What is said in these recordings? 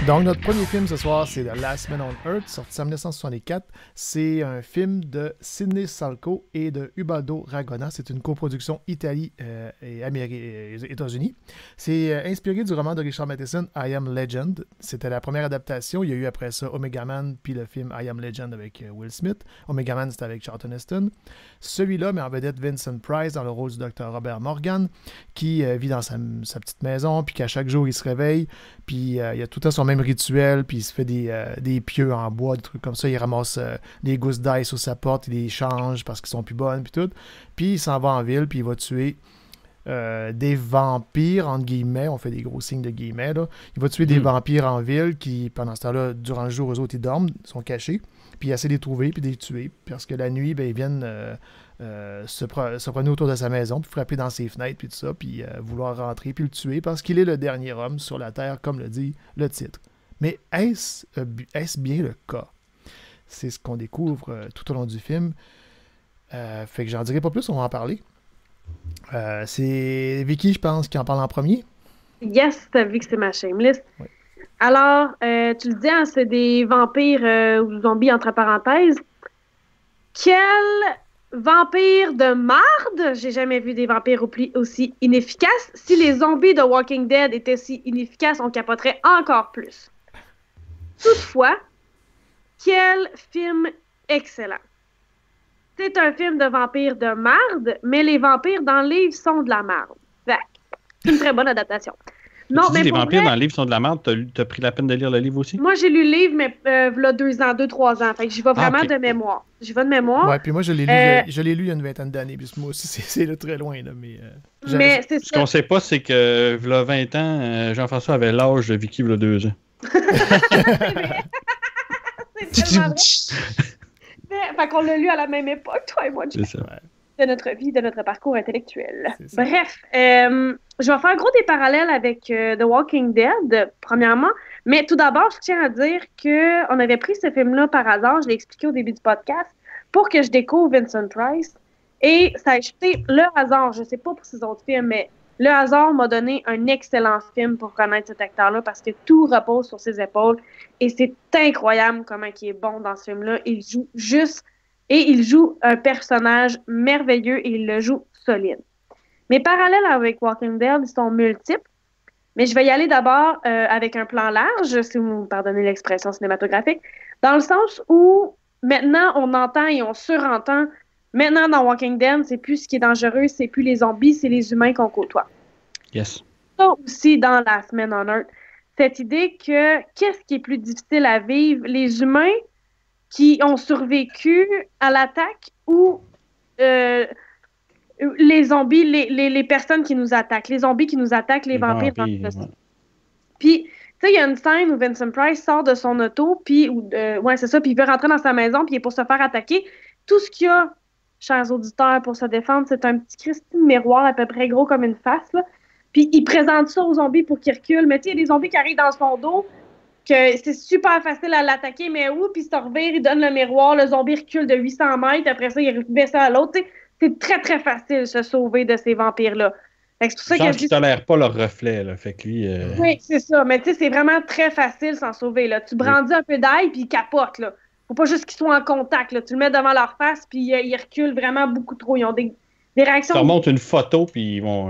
Donc, notre premier film ce soir, c'est The Last Man on Earth, sorti en 1964. C'est un film de Sidney Salco et de Ubaldo Ragona. C'est une coproduction Italie et États-Unis. C'est inspiré du roman de Richard Matheson, I Am Legend. C'était la première adaptation. Il y a eu après ça Omega Man, puis le film I Am Legend avec Will Smith. Omega Man, c'était avec Charlton Heston. Celui-là met en vedette Vincent Price dans le rôle du docteur Robert Morgan, qui vit dans sa petite maison, puis qu'à chaque jour, il se réveille, puis il a tout le temps son même rituel, puis il se fait des pieux en bois, des trucs comme ça. Il ramasse des gousses d'ail sur sa porte, il les change parce qu'ils sont plus bonnes, puis tout. Puis il s'en va en ville, puis il va tuer des vampires, entre guillemets. On fait des gros signes de guillemets, là. Il va tuer des vampires en ville qui, pendant ce temps-là, durant le jour, eux autres, ils dorment, ils sont cachés. Puis il essaie de les trouver, puis de les tuer. Parce que la nuit, ben, ils viennent se promener autour de sa maison, puis frapper dans ses fenêtres, puis tout ça, puis vouloir rentrer, puis le tuer, parce qu'il est le dernier homme sur la Terre, comme le dit le titre. Mais est-ce bien le cas? C'est ce qu'on découvre tout au long du film. Fait que j'en dirai pas plus, on va en parler. C'est Vicky, je pense, qui en parle en premier. Yes, t'as vu que c'est ma shameless. Oui. Alors, tu le dis, hein, c'est des vampires ou zombies entre parenthèses. Quel vampire de marde! J'ai jamais vu des vampires aussi inefficaces. Si les zombies de Walking Dead étaient si inefficaces, on capoterait encore plus. Toutefois, quel film excellent. C'est un film de vampires de marde, mais les vampires dans le livre sont de la marde. C'est une très bonne adaptation. Non, tu dis les vampires dans le livre sont de la merde, t'as pris la peine de lire le livre aussi? Moi, j'ai lu le livre, mais il y a 2 ans. Fait que j'y vais vraiment de mémoire. J'y vais de mémoire. Ouais, puis moi, je l'ai lu il y a une vingtaine d'années, puis moi aussi, c'est là, très loin, là, mais ce qu'on sait pas, c'est que, il y a 20 ans, Jean-François avait l'âge de Vicky, il y a 2 ans. C'est tellement vrai. Fait qu'on l'a lu à la même époque, toi et moi, c'est ça. De notre vie, de notre parcours intellectuel. Bref, je vais faire gros des parallèles avec The Walking Dead, premièrement, mais tout d'abord, je tiens à dire qu'on avait pris ce film-là par hasard, je l'ai expliqué au début du podcast, pour que je découvre Vincent Price, et ça a été le hasard, je sais pas pour ces autres films, mais le hasard m'a donné un excellent film pour connaître cet acteur-là, parce que tout repose sur ses épaules, et c'est incroyable comment il est bon dans ce film-là, il joue un personnage merveilleux et il le joue solide. Mes parallèles avec Walking Dead, ils sont multiples, mais je vais y aller d'abord avec un plan large, si vous me pardonnez l'expression cinématographique, dans le sens où maintenant on entend et on surentend. Maintenant dans Walking Dead, c'est plus ce qui est dangereux, c'est plus les zombies, c'est les humains qu'on côtoie. Yes. Ça aussi dans Last Man on Earth, cette idée que qu'est-ce qui est plus difficile à vivre, les humains qui ont survécu à l'attaque ou les zombies, les personnes qui nous attaquent, les zombies qui nous attaquent, les vampires. Puis, tu sais, il y a une scène où Vincent Price sort de son auto, puis c'est ça, puis il veut rentrer dans sa maison, puis il est pour se faire attaquer. Tout ce qu'il y a, chers auditeurs, pour se défendre, c'est un petit Christine miroir à peu près gros comme une face, là. Puis il présente ça aux zombies pour qu'ils reculent. Mais tu sais, il y a des zombies qui arrivent dans son dos, que c'est super facile à l'attaquer, mais où, puis il se revire, il donne le miroir, le zombie recule de 800 mètres, après ça, il remet ça à l'autre. C'est très, très facile de se sauver de ces vampires-là. C'est pour ça qu'ils tolèrent pas leur reflet, là. Fait que lui... Oui, c'est ça. Mais tu sais, c'est vraiment très facile s'en sauver, là. Tu brandis un peu d'ail, puis il capote, là. Faut pas juste qu'ils soient en contact, là. Tu le mets devant leur face, puis ils reculent vraiment beaucoup trop. Ils ont des réactions... Tu leur montres une photo, puis ils vont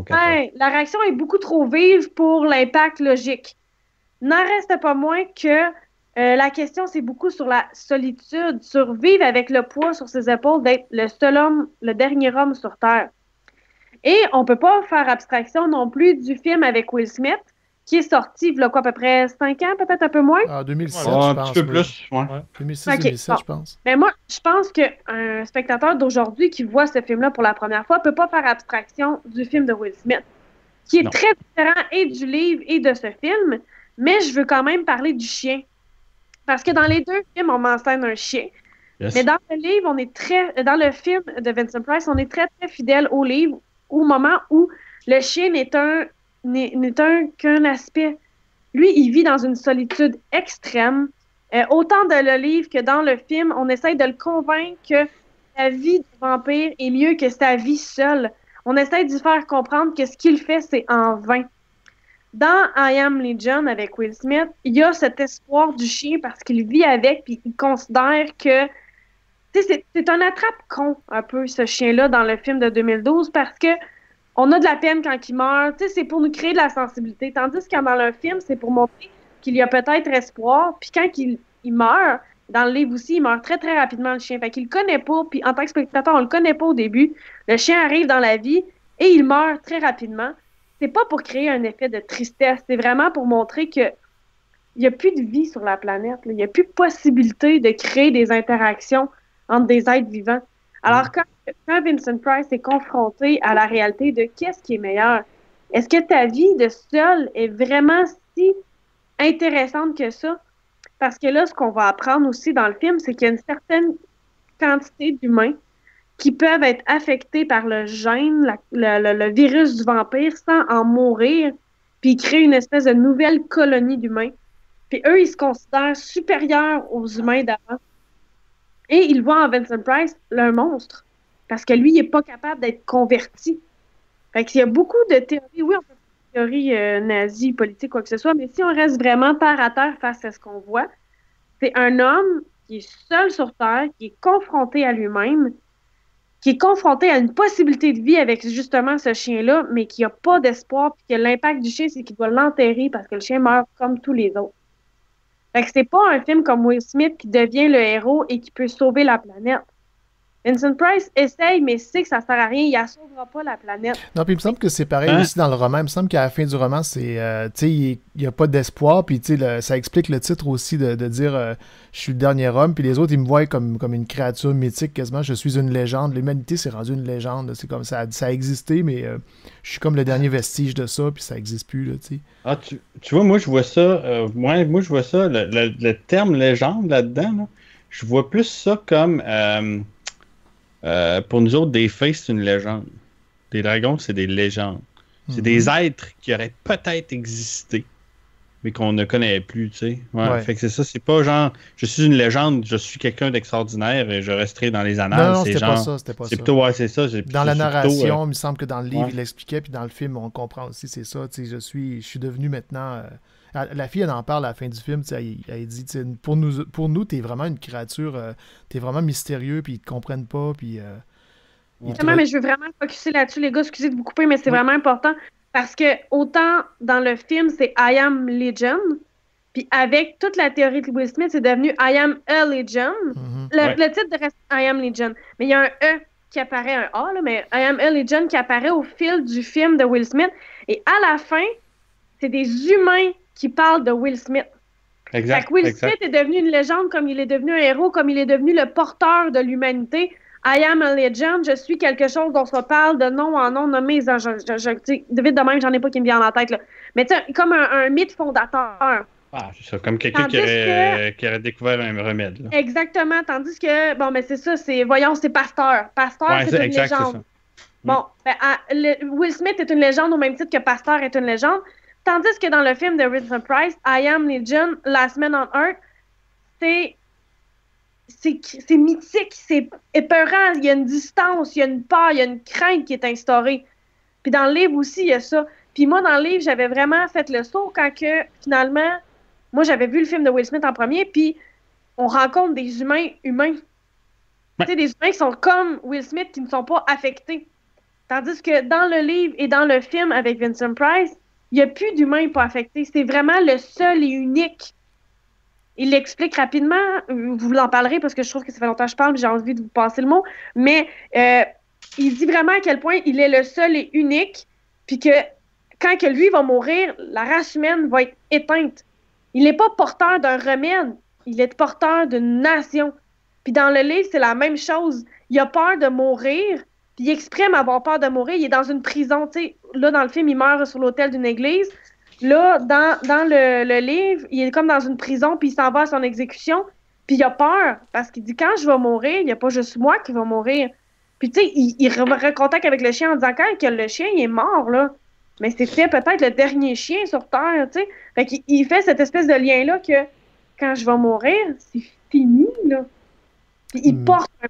capoter. Ouais, la réaction est beaucoup trop vive pour l'impact logique. N'en reste pas moins que la question, c'est beaucoup sur la solitude, sur vivre avec le poids sur ses épaules, d'être le seul homme, le dernier homme sur Terre. Et on peut pas faire abstraction non plus du film avec Will Smith, qui est sorti, il y a quoi, à peu près 5 ans, peut-être un peu moins? En 2007, je pense. Un petit peu plus, ouais. 2006-2007, je pense. Mais moi, je pense qu'un spectateur d'aujourd'hui qui voit ce film-là pour la première fois peut pas faire abstraction du film de Will Smith, qui est très différent et du livre et de ce film. Mais je veux quand même parler du chien. Parce que dans les deux films, on m'enseigne un chien. Yes. Mais dans le livre, dans le film de Vincent Price, on est très, très fidèle au livre, au moment où le chien n'est qu'un aspect. Lui, il vit dans une solitude extrême. Autant dans le livre que dans le film, on essaye de le convaincre que sa vie de vampire est mieux que sa vie seule. On essaye de lui faire comprendre que ce qu'il fait, c'est en vain. dans I Am Legend avec Will Smith, il y a cet espoir du chien parce qu'il vit avec, puis il considère que c'est un attrape-con, un peu, ce chien-là, dans le film de 2012, parce que on a de la peine quand il meurt. C'est pour nous créer de la sensibilité. Tandis que dans le film, c'est pour montrer qu'il y a peut-être espoir. Puis quand il meurt, dans le livre aussi, il meurt très, très rapidement, le chien. Fait qu'il le connaît pas. Puis en tant que spectateur, on le connaît pas au début. Le chien arrive dans la vie et il meurt très rapidement. C'est pas pour créer un effet de tristesse. C'est vraiment pour montrer que il n'y a plus de vie sur la planète. Il n'y a plus de possibilité de créer des interactions entre des êtres vivants. Alors, quand Vincent Price est confronté à la réalité de qu'est-ce qui est meilleur, est-ce que ta vie de seul est vraiment si intéressante que ça? Parce que là, ce qu'on va apprendre aussi dans le film, c'est qu'il y a une certaine quantité d'humains qui peuvent être affectés par le gène, le virus du vampire, sans en mourir, puis créer une espèce de nouvelle colonie d'humains. Puis eux, ils se considèrent supérieurs aux humains d'avant. Et ils voient en Vincent Price un monstre. Parce que lui, il n'est pas capable d'être converti. Fait qu'il y a beaucoup de théories, oui, on peut faire des théories nazies, politiques, quoi que ce soit, mais si on reste vraiment terre à terre face à ce qu'on voit, c'est un homme qui est seul sur Terre, qui est confronté à lui-même, qui est confronté à une possibilité de vie avec justement ce chien-là, mais qui n'a pas d'espoir, puis que l'impact du chien, c'est qu'il doit l'enterrer parce que le chien meurt comme tous les autres. Fait que c'est pas un film comme Will Smith qui devient le héros et qui peut sauver la planète. Vincent Price essaye, mais sait que ça sert à rien. Il ne sauvera pas la planète. Non, puis il me semble que c'est pareil aussi dans le roman. Il me semble qu'à la fin du roman, c'est, il n'y a pas d'espoir. Puis ça explique le titre aussi de dire je suis le dernier homme. Puis les autres, ils me voient comme une créature mythique quasiment. Je suis une légende. L'humanité s'est rendue une légende. C'est comme ça a existé, mais je suis comme le dernier vestige de ça. Puis ça n'existe plus. Là, ah, tu vois, moi, je vois ça. Moi, je vois ça. Le terme légende là-dedans, là, je vois plus ça comme. Pour nous autres, des fées, c'est une légende. Des dragons, c'est des légendes. C'est des êtres qui auraient peut-être existé, mais qu'on ne connaît plus, tu sais. Ouais. Fait que c'est ça, c'est pas genre, je suis une légende, je suis quelqu'un d'extraordinaire et je resterai dans les annales. Non, c'était pas ça, c'était pas ça. Plutôt, ouais, c'est ça. Dans la narration, il me semble que dans le livre, il l'expliquait, puis dans le film, on comprend aussi, c'est ça, tu sais, je suis devenu maintenant... La fille, elle en parle à la fin du film, elle dit, pour nous, t'es vraiment une créature, t'es vraiment mystérieux, puis ils te comprennent pas, puis... mais je veux vraiment focusser là-dessus, les gars, excusez de vous couper, mais c'est vraiment important, parce que autant dans le film, c'est I Am Legend, puis avec toute la théorie de Will Smith, c'est devenu I Am a Legend. Le titre reste I Am Legend, mais il y a un E qui apparaît, un A, là, mais I Am a Legend qui apparaît au fil du film de Will Smith, et à la fin, c'est des humains qui parle de Will Smith. Exact. Fait que Will Smith est devenu une légende comme il est devenu un héros, comme il est devenu le porteur de l'humanité. I am a legend, je suis quelque chose dont on parle de nom en nom nommé. De vite de même, j'en ai pas qui me vient en tête. Là. Mais tu sais, comme un mythe fondateur. Ah, c'est ça, comme quelqu'un qui aurait découvert un remède. Là. Exactement, tandis que, bon, mais c'est ça, c'est Pasteur. Pasteur, c'est une légende. Bon, Will Smith est une légende au même titre que Pasteur est une légende. Tandis que dans le film de Vincent Price, I Am Legend, Last Man on Earth, c'est mythique, c'est épeurant, il y a une distance, il y a une peur, il y a une crainte qui est instaurée. Puis dans le livre aussi, il y a ça. Puis moi, dans le livre, j'avais vraiment fait le saut quand que, finalement, moi, j'avais vu le film de Will Smith en premier, puis on rencontre des humains. Tu sais, des humains qui sont comme Will Smith, qui ne sont pas affectés. Tandis que dans le livre et dans le film avec Vincent Price, il n'y a plus d'humains pas affectés. C'est vraiment le seul et unique. Il l'explique rapidement. Vous l'en parlerez parce que je trouve que ça fait longtemps que je parle, j'ai envie de vous passer le mot. Mais il dit vraiment à quel point il est le seul et unique, puis que quand que lui va mourir, la race humaine va être éteinte. Il n'est pas porteur d'un remède. Il est porteur d'une nation. Puis dans le livre, c'est la même chose. Il a peur de mourir. Puis il exprime avoir peur de mourir. Il est dans une prison, tu sais. Là, dans le film, il meurt sur l'autel d'une église. Là, dans le livre, il est comme dans une prison, puis il s'en va à son exécution. Puis il a peur, parce qu'il dit, quand je vais mourir, il n'y a pas juste moi qui va mourir. Puis tu sais, il recontacte avec le chien en disant, quand que le chien, il est mort, là. Mais c'était peut-être le dernier chien sur Terre, tu sais. Fait qu'il fait cette espèce de lien-là que, quand je vais mourir, c'est fini, là. Puis il porte un...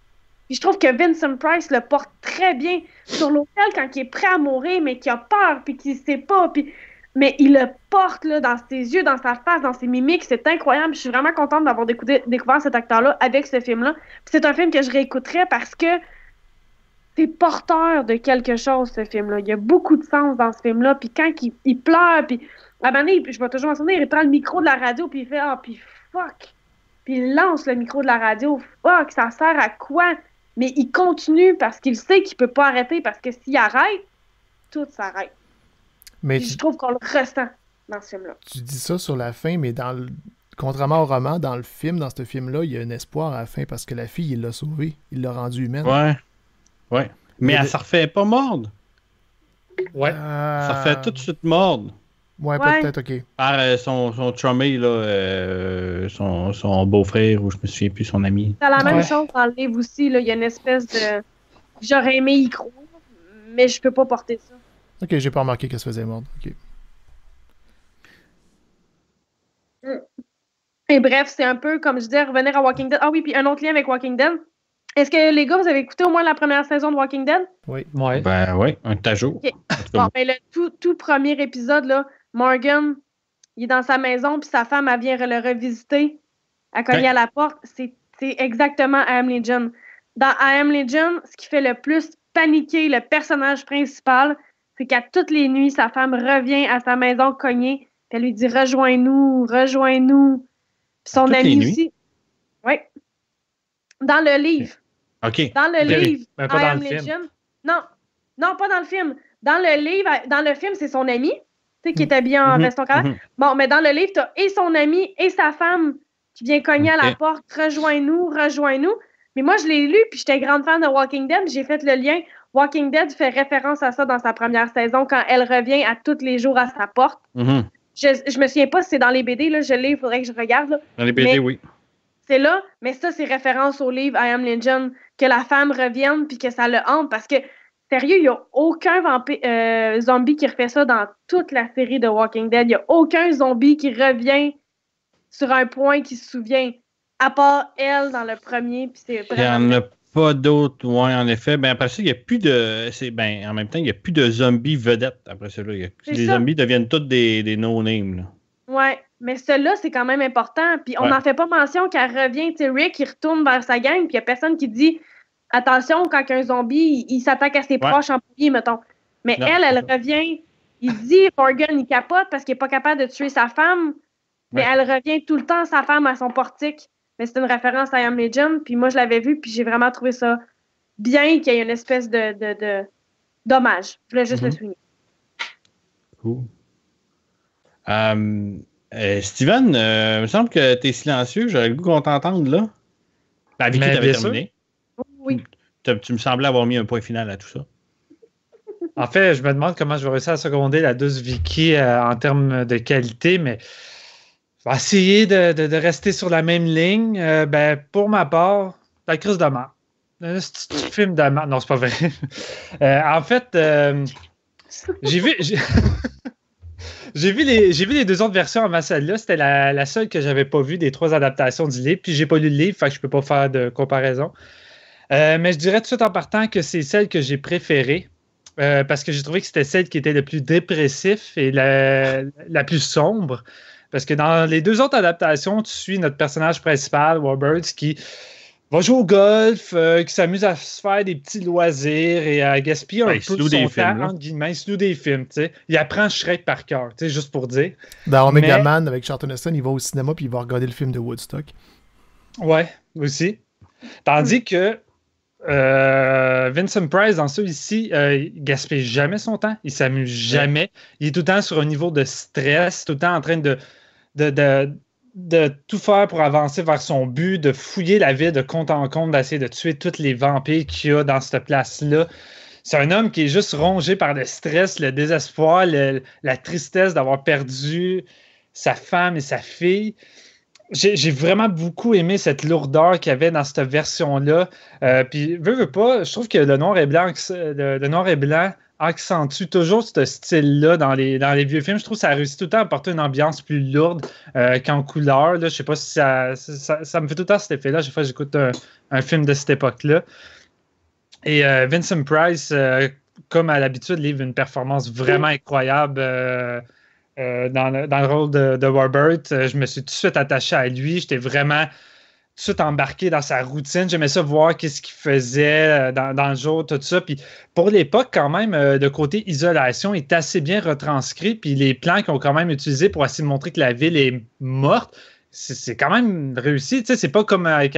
Puis je trouve que Vincent Price le porte très bien sur l'autel quand il est prêt à mourir, mais qu'il a peur, puis qu'il sait pas. Puis mais il le porte là, dans ses yeux, dans sa face, dans ses mimiques. C'est incroyable. Je suis vraiment contente d'avoir découvert cet acteur-là avec ce film-là. Puis c'est un film que je réécouterais parce que c'est porteur de quelque chose, ce film-là. Il y a beaucoup de sens dans ce film-là. Puis quand il pleure, puis à un moment donné, je vais toujours m'en souvenir, il prend le micro de la radio, puis il fait « Ah, puis fuck! » Puis il lance le micro de la radio. « Fuck, ça sert à quoi? » Mais il continue parce qu'il sait qu'il peut pas arrêter, parce que s'il arrête, tout s'arrête. Mais je trouve qu'on le ressent dans ce film-là. Tu dis ça sur la fin, mais contrairement au roman, dans ce film-là, il y a un espoir à la fin parce que la fille, il l'a sauvée. Il l'a rendue humaine. Ouais. Mais elle se refait pas mordre. Ouais. Ça refait tout de suite mordre. Ouais, peut-être, ok. Par son chummy, là, son beau-frère, ou je me souviens plus, son ami. C'est la même chose dans le livre aussi. Là. Il y a une espèce de... J'aurais aimé y croire, mais je peux pas porter ça. Ok, j'ai pas remarqué qu'elle se faisait mordre. Ok. Et bref, c'est un peu, comme je disais, revenir à Walking Dead. Ah oui, puis un autre lien avec Walking Dead. Est-ce que les gars, vous avez écouté au moins la première saison de Walking Dead? Oui. Ben oui, un tajour. Okay. Bon, ben le tout premier épisode, là, Morgan, il est dans sa maison, puis sa femme, elle vient le revisiter. Elle cogne à la porte. C'est exactement I Am Legion. Dans I Am Legion, ce qui fait le plus paniquer le personnage principal, c'est qu'à toutes les nuits, sa femme revient à sa maison cognée, puis elle lui dit « Rejoins-nous, rejoins-nous ». Puis son ami aussi. Oui. Dans le livre. OK. Dans le livre, mais pas I dans Am le film. Legion. Non, pas dans le film. Dans le livre, dans le film, c'est son ami, tu sais, qui est habillé en veston cravate. Bon, mais dans le livre, t'as et son ami et sa femme qui vient cogner à la porte. Rejoins-nous, rejoins-nous. Mais moi, je l'ai lu, puis j'étais grande fan de Walking Dead. J'ai fait le lien. Walking Dead fait référence à ça dans sa première saison quand elle revient à tous les jours à sa porte. Je me souviens pas si c'est dans les BD, là, je l'ai, il faudrait que je regarde. Là. Dans les BD, oui. C'est là, mais ça, c'est référence au livre I Am Legion, que la femme revienne puis que ça le hante, parce que, sérieux, il n'y a aucun zombie qui refait ça dans toute la série de Walking Dead. Il n'y a aucun zombie qui revient sur un point qui se souvient, à part elle dans le premier. Puis c'est vraiment... Il n'y en a pas d'autres, ouais, en effet. Ben, après ça, il n'y a plus de... en même temps, il n'y a plus de zombies vedettes après ça. Les zombies deviennent tous des no-names. Ouais, mais celui-là, c'est quand même important. Puis on n'en fait pas mention qu'elle revient. Tu sais, Rick, il retourne vers sa gang, puis il n'y a personne qui dit attention, quand un zombie, il s'attaque à ses proches en premier, mettons. Mais non, elle revient. Il dit, Morgan, il capote parce qu'il n'est pas capable de tuer sa femme, mais elle revient tout le temps, sa femme, à son portique. Mais c'est une référence à I Am Legion, puis moi, je l'avais vu, puis j'ai vraiment trouvé ça bien qu'il y ait une espèce de dommage. Je voulais juste le souligner. Cool. Steven, il me semble que tu es silencieux. J'aurais le goût qu'on t'entende là. La Vicky t'avait terminé. Oui. Tu me semblais avoir mis un point final à tout ça. En fait, je me demande comment je vais réussir à seconder la douce Vicky en termes de qualité, mais je vais essayer de rester sur la même ligne. Pour ma part, la crise de mort. Un petit film de mort. Non, c'est pas vrai. En fait, j'ai vu... J'ai vu les deux autres versions avant celle-là. C'était la seule que j'avais pas vue des 3 adaptations du livre. Puis j'ai pas lu le livre, fait que je peux pas faire de comparaison. Mais je dirais tout de suite en partant que c'est celle que j'ai préférée. Parce que j'ai trouvé que c'était celle qui était le plus dépressif et la plus sombre. Parce que dans les 2 autres adaptations, tu suis notre personnage principal, Warbirds, qui va jouer au golf, qui s'amuse à se faire des petits loisirs et à gaspiller un peu de son temps, entre guillemets. Il se loue des films, tu sais. Il apprend Shrek par cœur, tu sais, juste pour dire. Dans Omega Man, avec Charlton Heston, il va au cinéma puis il va regarder le film de Woodstock. Ouais, aussi. Tandis que Vincent Price, dans celui-ci, il gaspille jamais son temps. Il s'amuse jamais. Il est tout le temps sur un niveau de stress, tout le temps en train de tout faire pour avancer vers son but, de fouiller la ville de compte en compte, d'essayer de tuer tous les vampires qu'il y a dans cette place-là. C'est un homme qui est juste rongé par le stress, le désespoir, la tristesse d'avoir perdu sa femme et sa fille. J'ai vraiment beaucoup aimé cette lourdeur qu'il y avait dans cette version-là. Puis, veux pas, je trouve que le noir et blanc accentue toujours ce style-là dans les vieux films. Je trouve que ça réussit tout le temps à apporter une ambiance plus lourde qu'en couleur. Là. Je sais pas si ça me fait tout le temps cet effet-là. Chaque fois que j'écoute un film de cette époque-là. Et Vincent Price, comme à l'habitude, livre une performance vraiment incroyable. dans le rôle de Robert. Je me suis tout de suite attaché à lui. J'étais vraiment tout de suite embarqué dans sa routine. J'aimais ça voir qu'est-ce qu'il faisait dans le jour, tout ça. Puis pour l'époque, quand même, le côté isolation est assez bien retranscrit. Puis les plans qu'ils ont quand même utilisés pour essayer de montrer que la ville est morte, c'est quand même réussi. Tu sais, c'est pas comme avec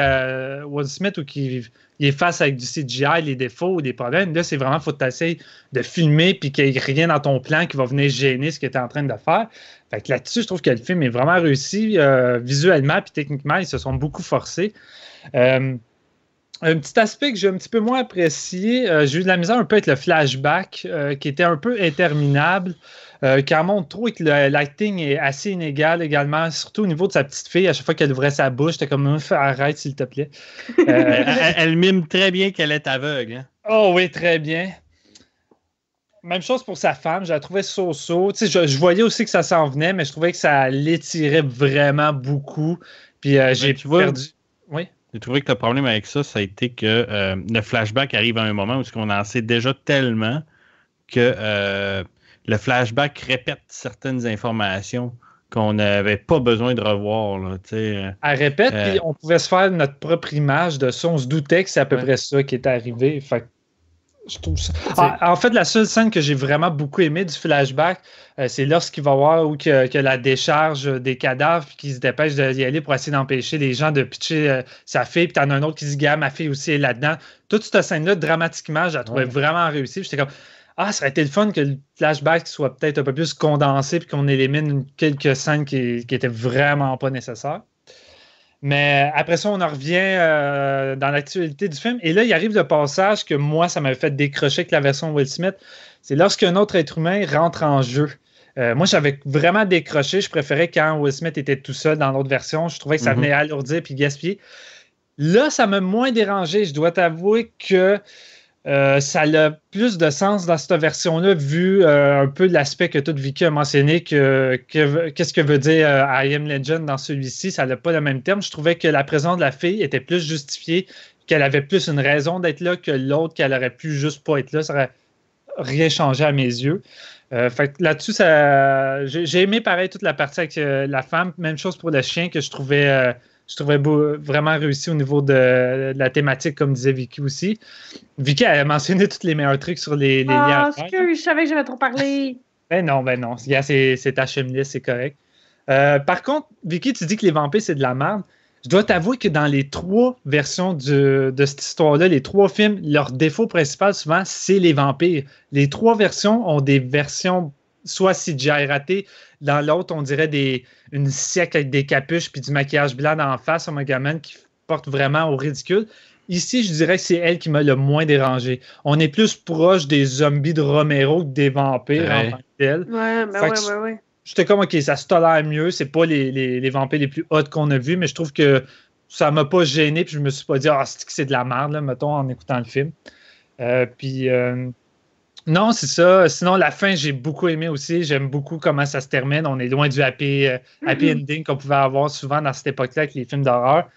Will Smith où il est face avec du CGI, les défauts ou des problèmes. Là, c'est vraiment, faut t'essayer de filmer puis qu'il n'y ait rien dans ton plan qui va venir gêner ce que tu es en train de faire. Fait que là-dessus, je trouve que le film est vraiment réussi visuellement puis techniquement, ils se sont beaucoup forcés. Un petit aspect que j'ai un petit peu moins apprécié, j'ai eu de la misère un peu avec le flashback qui était un peu interminable. Qui en montre trop et que le lighting est assez inégal également, surtout au niveau de sa petite fille. À chaque fois qu'elle ouvrait sa bouche, j'étais comme arrête s'il te plaît. Elle mime très bien qu'elle est aveugle. Hein? Oh oui, très bien. Même chose pour sa femme, je la trouvais so-so. Tu sais, je voyais aussi que ça s'en venait, mais je trouvais que ça l'étirait vraiment beaucoup. Puis j'ai perdu. Oui. J'ai trouvé que le problème avec ça, ça a été que le flashback arrive à un moment où on en sait déjà tellement que le flashback répète certaines informations qu'on n'avait pas besoin de revoir. Là, elle répète, puis on pouvait se faire notre propre image de ça. On se doutait que c'est à peu près ça qui est arrivé. Fait je trouve ça. En fait, la seule scène que j'ai vraiment beaucoup aimée du flashback, c'est lorsqu'il va voir où que la décharge des cadavres puis qu'il se dépêche d'y aller pour essayer d'empêcher les gens de pitcher sa fille. Puis t'en as un autre qui se dit, gars, ma fille aussi est là-dedans. Toute cette scène-là, dramatiquement, je la trouvais vraiment réussie. J'étais comme, ça aurait été le fun que le flashback soit peut-être un peu plus condensé puis qu'on élimine quelques scènes qui étaient vraiment pas nécessaires. Mais après ça, on en revient dans l'actualité du film. Et là, il arrive le passage que moi, ça m'avait fait décrocher avec la version Will Smith. C'est lorsqu'un autre être humain rentre en jeu. Moi, j'avais vraiment décroché. Je préférais quand Will Smith était tout seul dans l'autre version. Je trouvais que ça venait alourdir puis gaspiller. Là, ça m'a moins dérangé. Je dois t'avouer que ça a plus de sens dans cette version-là, vu un peu l'aspect que toute Vicky a mentionné, qu'est-ce que veut dire I Am Legend dans celui-ci, ça n'a pas le même terme. Je trouvais que la présence de la fille était plus justifiée, qu'elle avait plus une raison d'être là que l'autre, qu'elle aurait pu juste pas être là. Ça n'aurait rien changé à mes yeux. Fait que là-dessus, j'ai aimé pareil toute la partie avec la femme. Même chose pour le chien que je trouvais vraiment réussi au niveau de la thématique, comme disait Vicky aussi. Vicky a mentionné tous les meilleurs trucs sur les liens. Je savais que j'avais trop parlé. Ben non. C'est ta cheministe, c'est correct. Par contre, Vicky, tu dis que les vampires, c'est de la merde. Je dois t'avouer que dans les 3 versions de cette histoire-là, les 3 films, leur défaut principal, souvent, c'est les vampires. Les 3 versions ont des versions soit CGI raté, dans l'autre, on dirait une siècle avec des capuches puis du maquillage blanc en face au Megaman qui porte vraiment au ridicule. Ici, je dirais que c'est elle qui m'a le moins dérangé. On est plus proche des zombies de Romero que des vampires en tant que tel. Ouais. J'étais comme, OK, ça se tolère mieux. C'est pas les vampires les plus hot qu'on a vus, mais je trouve que ça m'a pas gêné puis je me suis pas dit, c'est de la merde, là, mettons, en écoutant le film. Non, c'est ça. Sinon, la fin, j'ai beaucoup aimé aussi. J'aime beaucoup comment ça se termine. On est loin du happy ending qu'on pouvait avoir souvent dans cette époque-là avec les films d'horreur.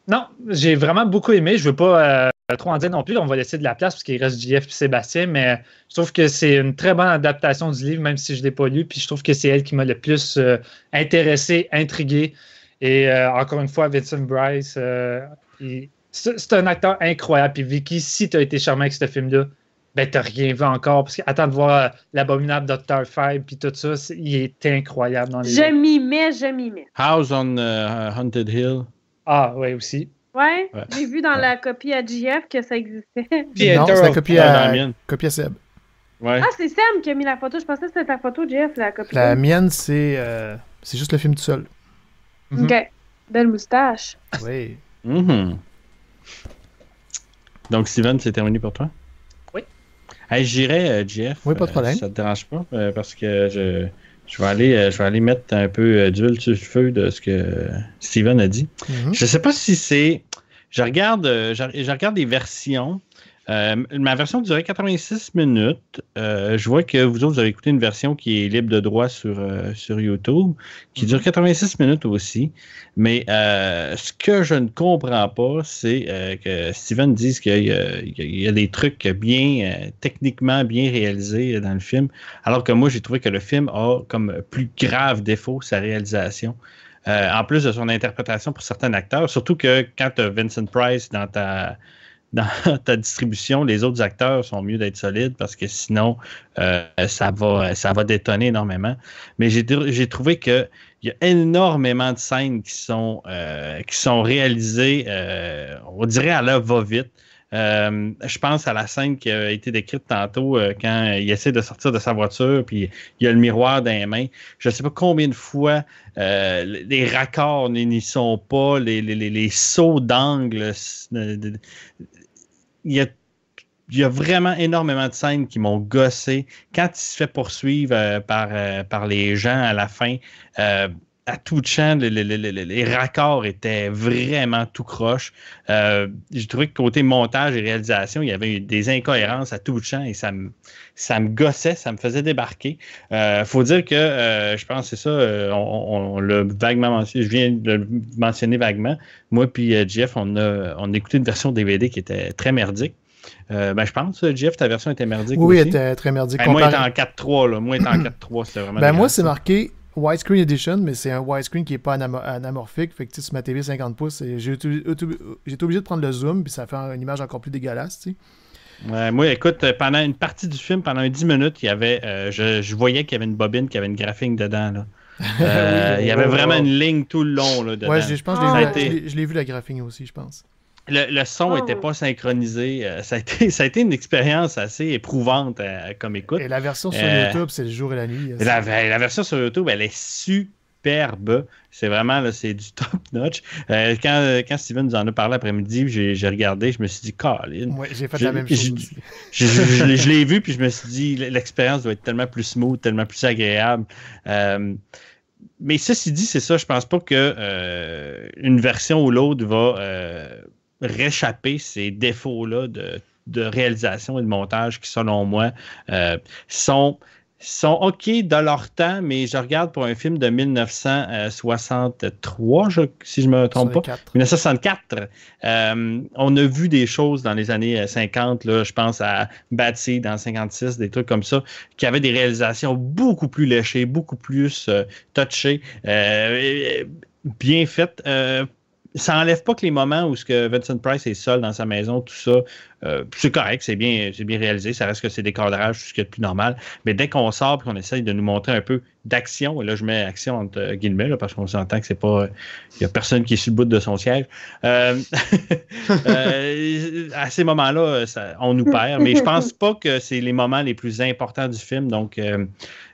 Non, j'ai vraiment beaucoup aimé. Je ne veux pas trop en dire non plus. On va laisser de la place parce qu'il reste JF et Sébastien, mais je trouve que c'est une très bonne adaptation du livre, même si je ne l'ai pas lu. Puis je trouve que c'est elle qui m'a le plus intéressé, intrigué. Et encore une fois, Vincent Price, c'est un acteur incroyable. Puis Vicky, si tu as été charmé avec ce film-là, ben t'as rien vu encore. Parce qu'attends de voir l'abominable Dr. Five puis tout ça, il est incroyable dans les Je m'y mets. House on Haunted Hill. Ah, oui, aussi. Ouais, j'ai vu dans la copie à JF que ça existait. Non, c'est la copie à Seb. Ouais. Ah, c'est Sam qui a mis la photo. Je pensais que c'était ta photo, JF, la copie. La mienne, c'est juste le film tout seul. OK. Belle moustache. Oui. Donc, Steven, c'est terminé pour toi? Oui. Hey, j'irai, Jeff. Oui, pas de problème. Ça te dérange pas? Parce que je vais aller mettre un peu d'huile sur le feu de ce que Steven a dit. Je sais pas si c'est... Je regarde des versions. Ma version durait 86 minutes. Je vois que vous autres, vous avez écouté une version qui est libre de droit sur YouTube, qui dure 86 minutes aussi. Mais ce que je ne comprends pas, c'est que Steven dise qu'il y a des trucs bien, techniquement bien réalisés dans le film, alors que moi, j'ai trouvé que le film a comme plus grave défaut sa réalisation. En plus de son interprétation pour certains acteurs, surtout que quand tu as Vincent Price dans ta distribution, les autres acteurs sont mieux d'être solides parce que sinon, ça va détonner énormément. Mais j'ai trouvé qu'il y a énormément de scènes qui sont réalisées, on dirait à la va-vite. Je pense à la scène qui a été décrite tantôt quand il essaie de sortir de sa voiture puis il y a le miroir dans les mains. Je ne sais pas combien de fois les raccords n'y sont pas, les sauts d'angle. Il y a vraiment énormément de scènes qui m'ont gossé. Quand il se fait poursuivre par les gens à la fin, à tout champ, les raccords étaient vraiment tout croche. J'ai trouvé que côté montage et réalisation, il y avait des incohérences à tout champ et ça me gossait, ça me faisait débarquer. Faut dire que, je pense que c'est ça, on l'a vaguement mentionné, je viens de le mentionner vaguement. Moi puis Jeff, on a écouté une version DVD qui était très merdique. Je pense, Jeff, ta version était merdique oui, aussi. elle était très merdique. Moi, elle était en 4.3. Là. Moi, elle était en 4.3. C'était vraiment moi, c'est marqué widescreen edition, mais c'est un widescreen qui n'est pas anamorphique. Fait que sur ma TV 50 pouces, j'ai été obligé de prendre le zoom, puis ça fait une image encore plus dégueulasse. Tu sais. Moi, écoute, pendant une partie du film, pendant 10 minutes, il y avait, je voyais qu'il y avait une bobine, qu'il y avait une graphing dedans. Là. Il y avait vraiment une ligne tout le long là, dedans. Ouais, je pense que je l'ai vu la graphing aussi, je pense. Le son n'était pas synchronisé. Ça a été une expérience assez éprouvante comme écoute. Et la version sur YouTube, c'est le jour et la nuit. La version sur YouTube, elle est superbe. C'est vraiment, là, c'est du top notch. Quand Steven nous en a parlé après-midi, j'ai regardé, je me suis dit, Colin. Ouais, j'ai fait la même chose aussi. Je l'ai vu, puis je me suis dit, l'expérience doit être tellement plus smooth, tellement plus agréable. Mais ceci dit, c'est ça, je pense pas que une version ou l'autre va réchapper ces défauts-là de réalisation et de montage qui, selon moi, sont OK de leur temps, mais je regarde pour un film de 1963, si je ne me trompe pas. 1964. On a vu des choses dans les années 50, là, je pense à Bad Seed dans 56, des trucs comme ça, qui avaient des réalisations beaucoup plus léchées, beaucoup plus touchées, bien faites. Ça n'enlève pas que les moments où Vincent Price est seul dans sa maison, tout ça, c'est correct, c'est bien réalisé, ça reste que c'est des cadrages, tout ce qui est plus normal. Mais dès qu'on sort et qu'on essaye de nous montrer un peu d'action, et là je mets action entre guillemets, là, parce qu'on s'entend que c'est pas. Il n'y a personne qui est sur le bout de son siège. À ces moments-là, on nous perd. Mais je pense pas que c'est les moments les plus importants du film. Donc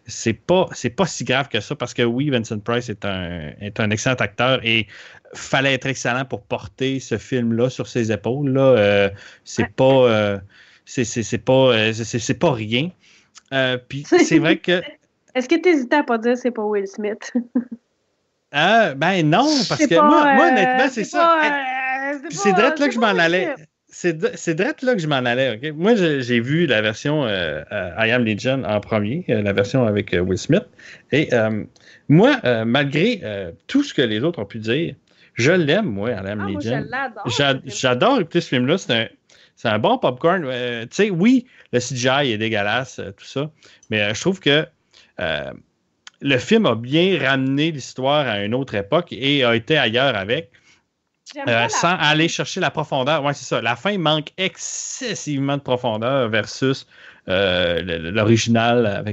c'est pas si grave que ça, parce que oui, Vincent Price est un excellent acteur et fallait être excellent pour porter ce film-là sur ses épaules. Là. C'est pas rien. Puis c'est vrai que. Est-ce que tu hésitais à pas dire c'est pas Will Smith? Ben non, parce que moi, honnêtement, c'est ça. C'est direct là que je m'en allais. C'est direct là que je m'en allais. Okay? Moi, j'ai vu la version I Am Legend en premier, la version avec Will Smith. Et moi, malgré tout ce que les autres ont pu dire, je l'aime, moi, I Am Legend. J'adore écouter ce film-là. C'est un bon popcorn. Tu sais, oui, le CGI est dégueulasse, tout ça. Mais je trouve que le film a bien ramené l'histoire à une autre époque et a été ailleurs avec. Sans aller chercher la profondeur. Oui, c'est ça. La fin manque excessivement de profondeur versus l'original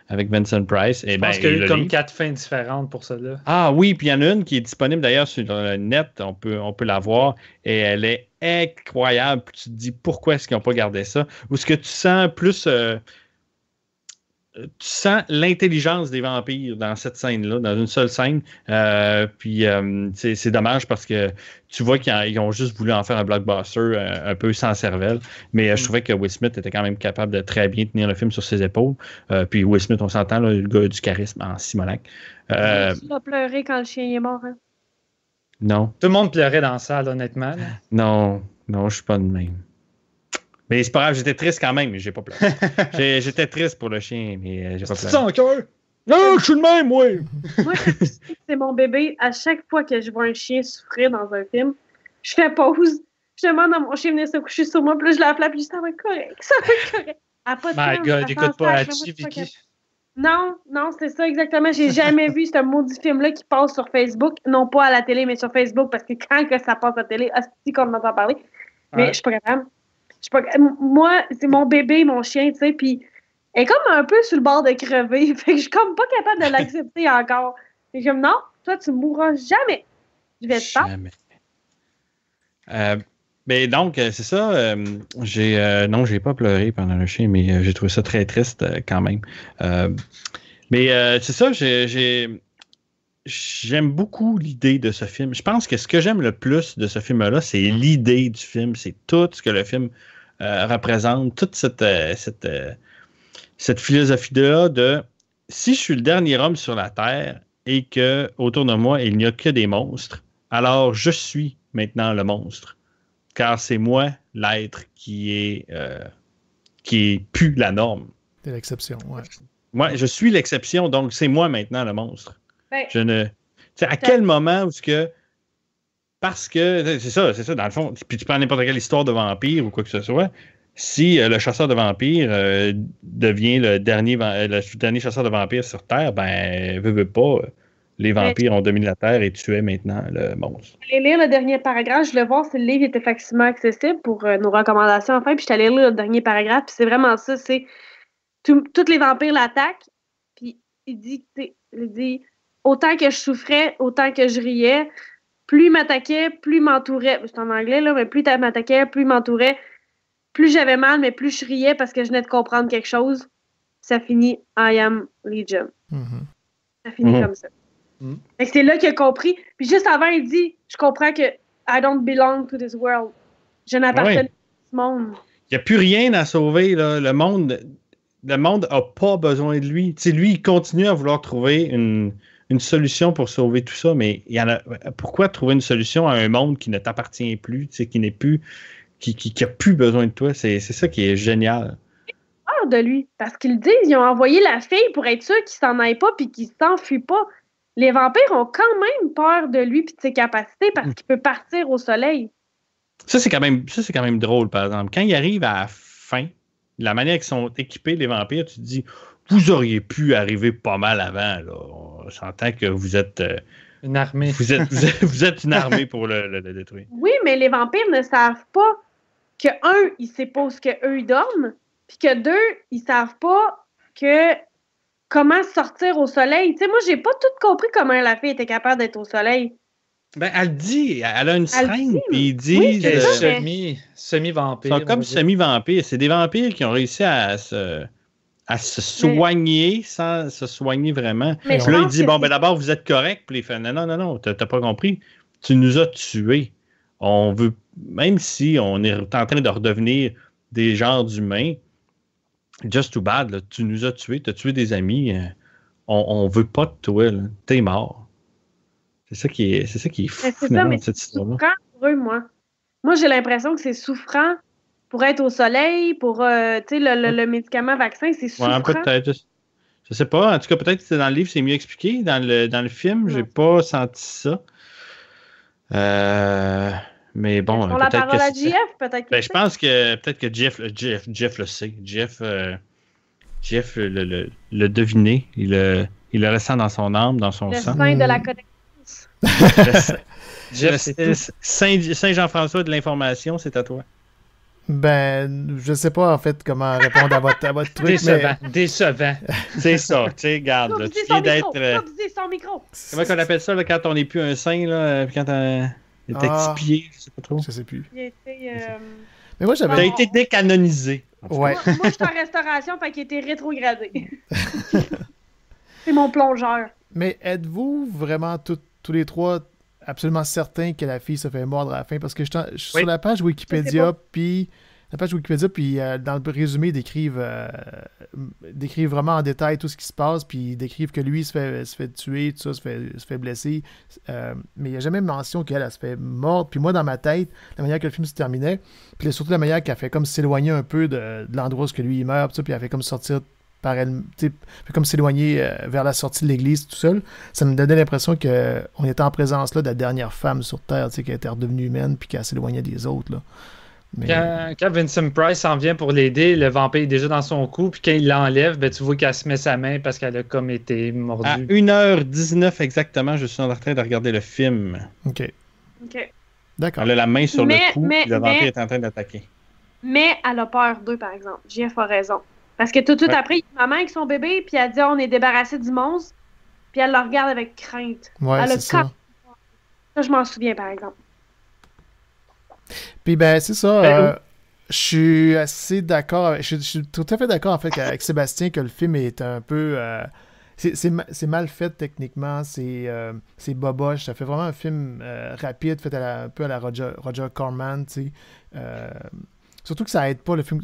avec Vincent Price. Je pense qu'il y a eu comme 4 fins différentes pour cela. Ah oui, puis il y en a une qui est disponible d'ailleurs sur le net. On peut la voir et elle est incroyable. Puis tu te dis pourquoi est-ce qu'ils n'ont pas gardé ça? Ou est-ce que tu sens plus. Tu sens l'intelligence des vampires dans cette scène-là, dans une seule scène. Puis c'est dommage parce que tu vois qu'ils ont juste voulu en faire un blockbuster un peu sans cervelle. Mais je trouvais que Will Smith était quand même capable de très bien tenir le film sur ses épaules. Puis Will Smith, on s'entend, là, le gars du charisme en Simonac. Tu as pleuré quand le chien est mort, hein? Non. Tout le monde pleurait dans la salle, honnêtement. Là. Non, je suis pas de même. Mais c'est pas grave, j'étais triste quand même, mais j'ai pas pleuré. J'étais triste pour le chien, mais j'ai pas pleuré. C'est ça encore? Non, je suis le même, oui! Moi, c'est mon bébé. À chaque fois que je vois un chien souffrir dans un film, je fais pause. Je demande à mon chien de venir se coucher sur moi, puis là, je la flappe, puis je dis, ça va être correct, ça va être correct. Elle a pas de My temps, God, elle écoute s'en pas sac, là-dessus, mais moi, Vicky. Non, c'est ça exactement. J'ai jamais vu ce maudit film-là qui passe sur Facebook. Non pas à la télé, mais sur Facebook, parce que quand que ça passe à la télé, hostie qu'on m'entend parler. Mais je suis pas capable. Moi, c'est mon bébé, mon chien, tu sais, puis elle est comme un peu sur le bord de crever. Fait que je suis comme pas capable de l'accepter encore. Et comme, non, toi, tu mourras jamais. Je vais te battre. Mais donc, c'est ça. Non, j'ai pas pleuré pendant le chien, mais j'ai trouvé ça très triste quand même. Mais c'est ça, j'aime beaucoup l'idée de ce film. Je pense que ce que j'aime le plus de ce film-là, c'est l'idée du film. C'est tout ce que le film représente, toute cette philosophie-là de si je suis le dernier homme sur la Terre et que autour de moi, il n'y a que des monstres, alors je suis maintenant le monstre. Car c'est moi l'être qui est plus la norme. C'est l'exception, ouais. Moi, je suis l'exception, donc c'est moi maintenant le monstre. Ben, Je ne. Tu sais, à quel moment où ce que. Parce que. C'est ça, dans le fond. Puis tu prends n'importe quelle histoire de vampire ou quoi que ce soit. Si le chasseur de vampires devient le dernier chasseur de vampires sur Terre, ben, veut pas. Les vampires ont dominé la Terre et tuaient maintenant le monstre. Je vais lire le dernier paragraphe. Je voulais voir si le livre était facilement accessible pour nos recommandations. Enfin, puis je suis allée lire le dernier paragraphe. Puis c'est vraiment ça. C'est tous les vampires l'attaquent. Puis il dit autant que je souffrais, autant que je riais. Plus il m'attaquait, plus il m'entourait. C'est en anglais, là, mais plus il m'attaquait, plus il m'entourait. Plus j'avais mal, mais plus je riais parce que je venais de comprendre quelque chose. Ça finit I am Legion. Mm-hmm. Ça finit comme ça. Fait que c'est là qu'il a compris. Puis juste avant, il dit je comprends que I don't belong to this world. Je n'appartiens pas à ce monde. Il n'y a plus rien à sauver. Là. Le monde n'a pas besoin de lui. T'sais, lui, il continue à vouloir trouver une solution pour sauver tout ça, mais pourquoi trouver une solution à un monde qui ne t'appartient plus, qui n'est plus, qui a plus besoin de toi? C'est ça qui est génial. Peur de lui. Parce qu'ils disent ils ont envoyé la fille pour être sûr qu'il s'en aille pas puis qu'il s'enfuit pas. Les vampires ont quand même peur de lui et de ses capacités parce qu'il peut partir au soleil. Ça, c'est quand même drôle, par exemple. Quand il arrive à la fin, la manière qu'ils sont équipés, les vampires, tu te dis, vous auriez pu arriver pas mal avant. Là. On s'entend que vous êtes... une armée. Vous êtes une armée pour le détruire. Oui, mais les vampires ne savent pas que, un, ils ne savent pas où qu'eux, ils dorment, puis que, deux, ils savent pas que... comment sortir au soleil. Tu sais, moi, j'ai pas tout compris comment la fille était capable d'être au soleil. Ben, elle dit, elle a une seringue, puis ils disent... Oui, c'est ça, semi-vampire. Ils sont comme semi-vampires. C'est des vampires qui ont réussi à se soigner sans se soigner vraiment. Mais puis là, il dit, bon, ben d'abord, vous êtes correct. Puis il fait, non, t'as pas compris. Tu nous as tués. On veut, même si on est en train de redevenir des genres d'humains, just too bad, là, tu nous as tués, t'as tué des amis, on veut pas de toi, là. T'es mort. C'est ça qui est fou dans cette histoire-là. C'est souffrant pour eux, moi. Moi, j'ai l'impression que c'est souffrant pour être au soleil, pour le médicament vaccin, c'est souffrant. Ouais, peut-être. Je sais pas. En tout cas, peut-être que dans le livre, c'est mieux expliqué. Dans le film, j'ai pas senti ça. Mais bon, on la parole à Jeff, peut-être. Ben, je pense que peut-être que Jeff le sait. Jeff le devinait. Il le ressent dans son âme, dans son sang. Le sein de la connaissance. Saint Jean-François de l'information, c'est à toi. Ben, je sais pas en fait comment répondre à votre truc. Décevant. C'est ça, tu sais, regarde. Tu viens d'être. Son micro. Comment qu'on appelle ça là, quand on n'est plus un saint, là, quand t'es expié, je sais pas trop. Je sais plus. Il a été, mais moi, j'avais. T'as été décanonisé. Ouais. Moi, je suis en restauration, fait qu'il a été rétrogradé. C'est mon plongeur. Mais êtes-vous vraiment tous les trois absolument certains que la fille se fait mordre à la fin? Parce que je suis sur la page Wikipédia, puis la page Wikipédia, puis dans le résumé, ils décrivent vraiment en détail tout ce qui se passe, puis ils décrivent que lui se fait tuer, tout ça, se fait blesser, mais il n'y a jamais mention qu'elle se fait morte. Puis moi, dans ma tête, la manière que le film se terminait, puis surtout la manière qu'elle fait comme s'éloigner un peu de l'endroit où lui il meurt, puis elle fait comme sortir par elle, fait comme s'éloigner vers la sortie de l'église tout seul, ça me donnait l'impression qu'on était en présence là, de la dernière femme sur Terre, qui était redevenue humaine, puis qu'elle s'éloignait des autres, là. Mais... Quand Vincent Price s'en vient pour l'aider, le vampire est déjà dans son cou, puis quand il l'enlève, ben, tu vois qu'elle se met sa main parce qu'elle a comme été mordue. À 1h19 exactement, je suis en train de regarder le film. OK. D'accord. Elle a la main sur le cou, puis le vampire est en train d'attaquer. Mais elle a peur d'eux, par exemple. JF a raison. Parce que tout de suite après, il y a maman avec son bébé, puis elle dit on est débarrassé du monstre, puis elle le regarde avec crainte. Ouais, elle c'est ça. Ça, je m'en souviens, par exemple. Puis ben, c'est ça. Je suis assez d'accord. Je suis tout à fait d'accord, en fait, avec Sébastien, que le film est un peu... c'est mal fait, techniquement. C'est boboche. Ça fait vraiment un film rapide, fait un peu à la Roger Corman, tu sais. Surtout que ça aide pas le fait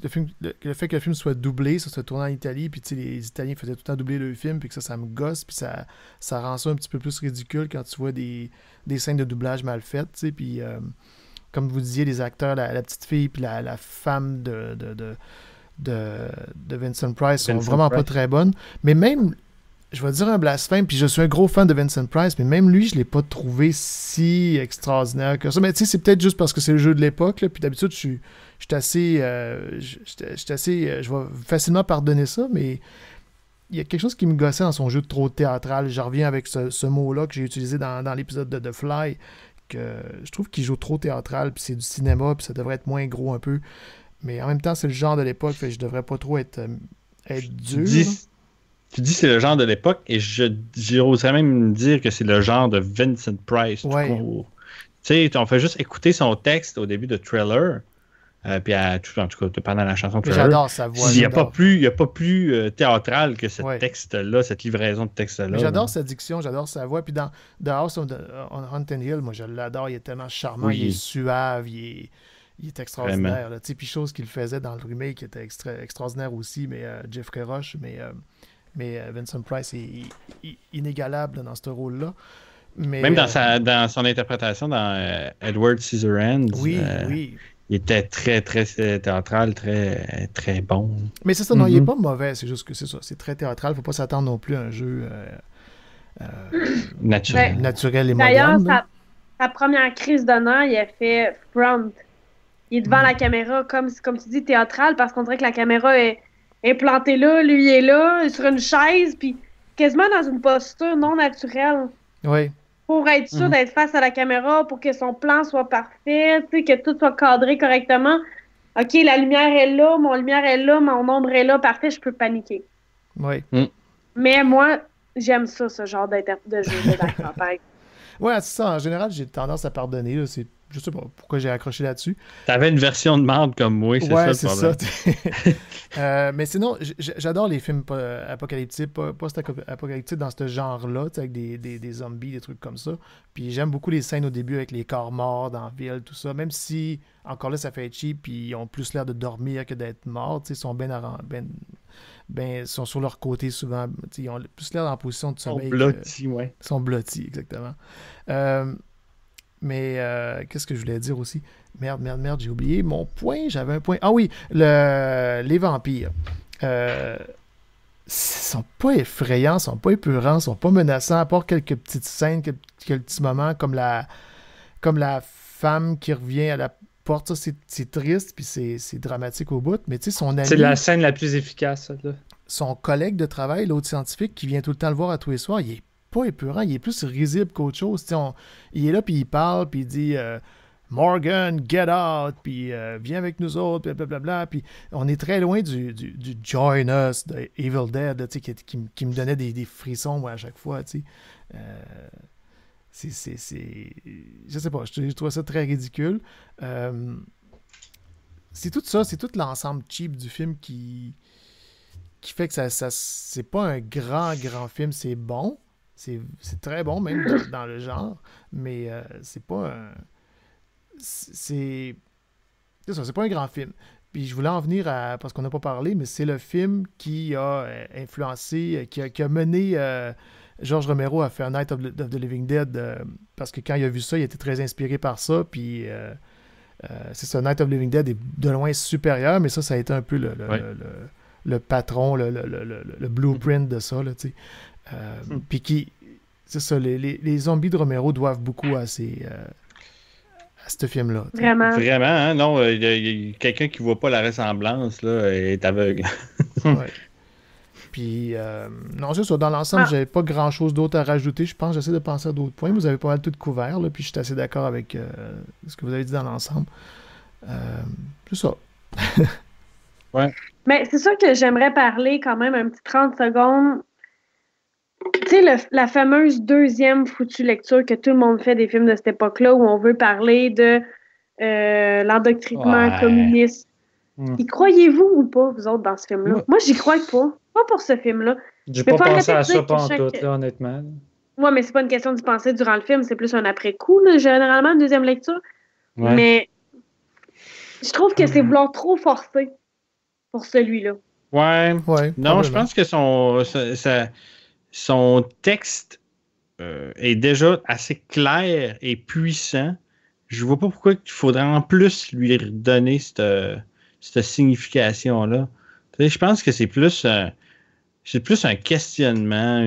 que le film soit doublé, ça se tourne en Italie, puis les Italiens faisaient tout le temps doubler le film, puis que ça me gosse, puis ça rend ça un petit peu plus ridicule quand tu vois des scènes de doublage mal faites, tu sais, puis comme vous disiez, les acteurs, la petite fille, puis la femme de Vincent Price sont vraiment pas très bonnes, mais même, je vais dire un blasphème, puis je suis un gros fan de Vincent Price, mais même lui, je l'ai pas trouvé si extraordinaire que ça, mais tu sais, c'est peut-être juste parce que c'est le jeu de l'époque, là, puis d'habitude, je suis assez, je vais facilement pardonner ça, mais il y a quelque chose qui me gossait dans son jeu de trop théâtral. Je reviens avec ce mot-là que j'ai utilisé dans l'épisode de The Fly, que je trouve qu'il joue trop théâtral, puis c'est du cinéma, puis ça devrait être moins gros un peu. Mais en même temps, c'est le genre de l'époque, fait que je devrais pas trop être dur. Tu dis c'est le genre de l'époque, et j'oserais même dire que c'est le genre de Vincent Price. Ouais. Tu sais, on fait juste écouter son texte au début de Thriller. Puis en tout cas, pendant la chanson Thriller. J'adore sa voix. Il n'y a pas plus théâtral que ce texte-là, cette livraison de texte-là. J'adore sa diction, j'adore sa voix. Puis dans The House on Haunted Hill, moi je l'adore, il est tellement charmant, il est suave, il est extraordinaire. Puis chose qu'il faisait dans le remake était extraordinaire aussi, mais Jeffrey Rush, mais Vincent Price est inégalable dans ce rôle-là. Mais, même dans son interprétation dans Edward Scissorhands. Oui. Il était très, très théâtral, très, très bon. Mais c'est ça, non, il est pas mauvais, c'est juste que c'est ça. C'est très théâtral, faut pas s'attendre non plus à un jeu naturel et moderne. D'ailleurs, sa première crise d'honneur, il a fait front. Il est devant la caméra, comme tu dis, théâtral, parce qu'on dirait que la caméra est plantée là, lui est là, sur une chaise, puis quasiment dans une posture non naturelle. Oui. Pour être sûr d'être face à la caméra, pour que son plan soit parfait, que tout soit cadré correctement. OK, la lumière est là, mon lumière est là, mon ombre est là, parfait, je peux paniquer. Oui. Mais moi, j'aime ça, ce genre de jeu d'acteur, par exemple. Ouais, c'est ça. En général, j'ai tendance à pardonner. Là. Je sais pas pourquoi j'ai accroché là-dessus. T'avais une version de marde comme moi, c'est ça le problème. Mais sinon, j'adore les films apocalyptiques, post-apocalyptiques dans ce genre-là, avec des zombies, des trucs comme ça. Puis j'aime beaucoup les scènes au début avec les corps morts dans la ville, tout ça. Même si, encore là, ça fait cheap, puis ils ont plus l'air de dormir que d'être morts. Ils sont sont sur leur côté souvent. Ils ont plus l'air en position de sommeil. Ils sont blottis, exactement. Mais qu'est-ce que je voulais dire aussi? Merde, j'ai oublié mon point. J'avais un point. Ah oui, les vampires. Ils sont pas effrayants, sont pas épeurants, sont pas menaçants, à part quelques petites scènes, quelques petits moments comme la femme qui revient à la porte. Ça, c'est triste, puis c'est dramatique au bout. Mais tu sais, son ami... C'est la scène la plus efficace, là. Son collègue de travail, l'autre scientifique, qui vient tout le temps le voir à tous les soirs, il est pas épeurant, il est plus risible qu'autre chose. Il est là, puis il parle, puis il dit Morgan, get out, puis viens avec nous autres, blablabla. Puis on est très loin du Join Us de Evil Dead, qui me donnait des frissons moi, à chaque fois. Je sais pas, je trouve ça très ridicule. C'est tout ça, c'est tout l'ensemble cheap du film qui fait que ça c'est pas un grand film, c'est bon. C'est très bon, même dans le genre, mais c'est pas un... C'est ça, c'est pas un grand film. Puis je voulais en venir à, parce qu'on n'a pas parlé, mais c'est le film qui a influencé, qui a mené George Romero à faire Night of the Living Dead, parce que quand il a vu ça, il était très inspiré par ça, puis c'est ça, Night of the Living Dead est de loin supérieur, mais ça a été un peu le patron, le blueprint de ça, là, tu sais. Puis qui, c'est ça, les zombies de Romero doivent beaucoup à ce film-là. Vraiment. Vraiment, hein? Non, quelqu'un qui voit pas la ressemblance là, est aveugle. Ouais. Puis, non, c'est ça. Dans l'ensemble, j'avais pas grand-chose d'autre à rajouter. Je pense j'essaie de penser à d'autres points. Vous avez pas mal tout couvert, là, puis je suis assez d'accord avec ce que vous avez dit dans l'ensemble. C'est ça. Ouais. Mais c'est ça que j'aimerais parler quand même un petit 30 secondes. Tu sais, la fameuse deuxième foutue lecture que tout le monde fait des films de cette époque-là où on veut parler de l'endoctrinement communiste. Y croyez-vous ou pas, vous autres, dans ce film-là? Moi, j'y crois pas. Pas pour ce film-là. J'ai pas pensé à ça pantoute, là, honnêtement. Ouais, mais c'est pas une question d'y penser durant le film, c'est plus un après-coup, là, généralement, une deuxième lecture. Ouais. Mais je trouve que c'est vouloir trop forcer pour celui-là. Ouais. Non, je probablement. pense que son texte est déjà assez clair et puissant. Je vois pas pourquoi il faudrait en plus lui redonner cette signification-là. Tu sais, je pense que c'est plus un questionnement,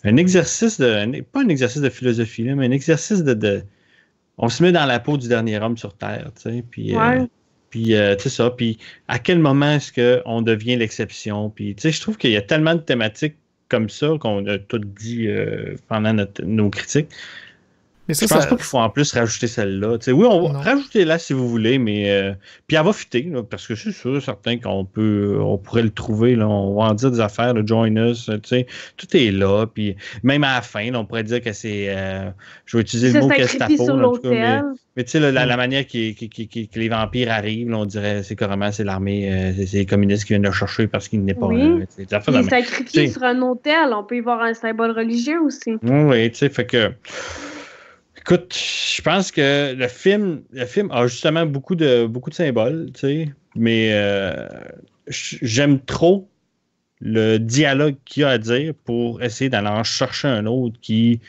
un exercice pas un exercice de philosophie, là, mais un exercice on se met dans la peau du dernier homme sur Terre, tu sais, puis c'est ça, puis à quel moment est-ce qu'on devient l'exception, puis tu sais, je trouve qu'il y a tellement de thématiques comme ça qu'on a tout dit pendant nos critiques. Mais je pense pas qu'il faut en plus rajouter celle-là. T'sais, oui, on va rajouter là si vous voulez, mais puis elle va fitter, là, parce que c'est sûr, certain qu'on pourrait le trouver. Là, on va en dire des affaires, là, Join Us, tout est là. Puis même à la fin, là, on pourrait dire que c'est. Je vais utiliser le mot Gestapo, en tout cas, mais tu sais, la manière que les vampires arrivent, là, on dirait c'est carrément c'est l'armée, c'est les communistes qui viennent le chercher parce qu'il n'est pas là. Il est sacrifié sur un autel. On peut y voir un symbole religieux aussi. Oui, tu sais, fait que. Écoute, je pense que le film a justement beaucoup de symboles, tu sais, mais j'aime trop le dialogue qu'il y a à dire pour essayer d'aller en chercher un autre qui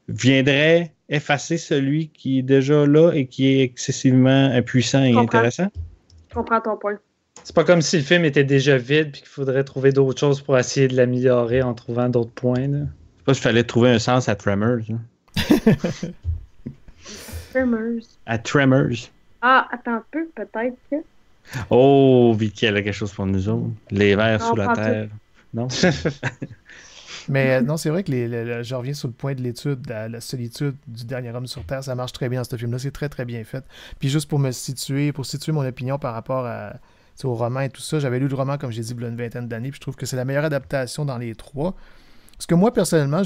viendrait effacer celui qui est déjà là et qui est excessivement impuissant et intéressant. Je comprends ton point. C'est pas comme si le film était déjà vide puis qu'il faudrait trouver d'autres choses pour essayer de l'améliorer en trouvant d'autres points. Là. Je sais pas s'il fallait trouver un sens à Tremors. Tremors. À Tremors. Ah, attends un peu, peut-être que... Oh, Vicky, elle a quelque chose pour nous autres. Les vers sous la terre. Non? Mais non, c'est vrai que je reviens sur le point de l'étude, la solitude du dernier homme sur Terre, ça marche très bien dans ce film-là, c'est très très bien fait. Puis juste pour situer mon opinion par rapport au roman et tout ça, j'avais lu le roman, comme j'ai dit, il y a une vingtaine d'années, puis je trouve que c'est la meilleure adaptation dans les trois. Parce que moi, personnellement,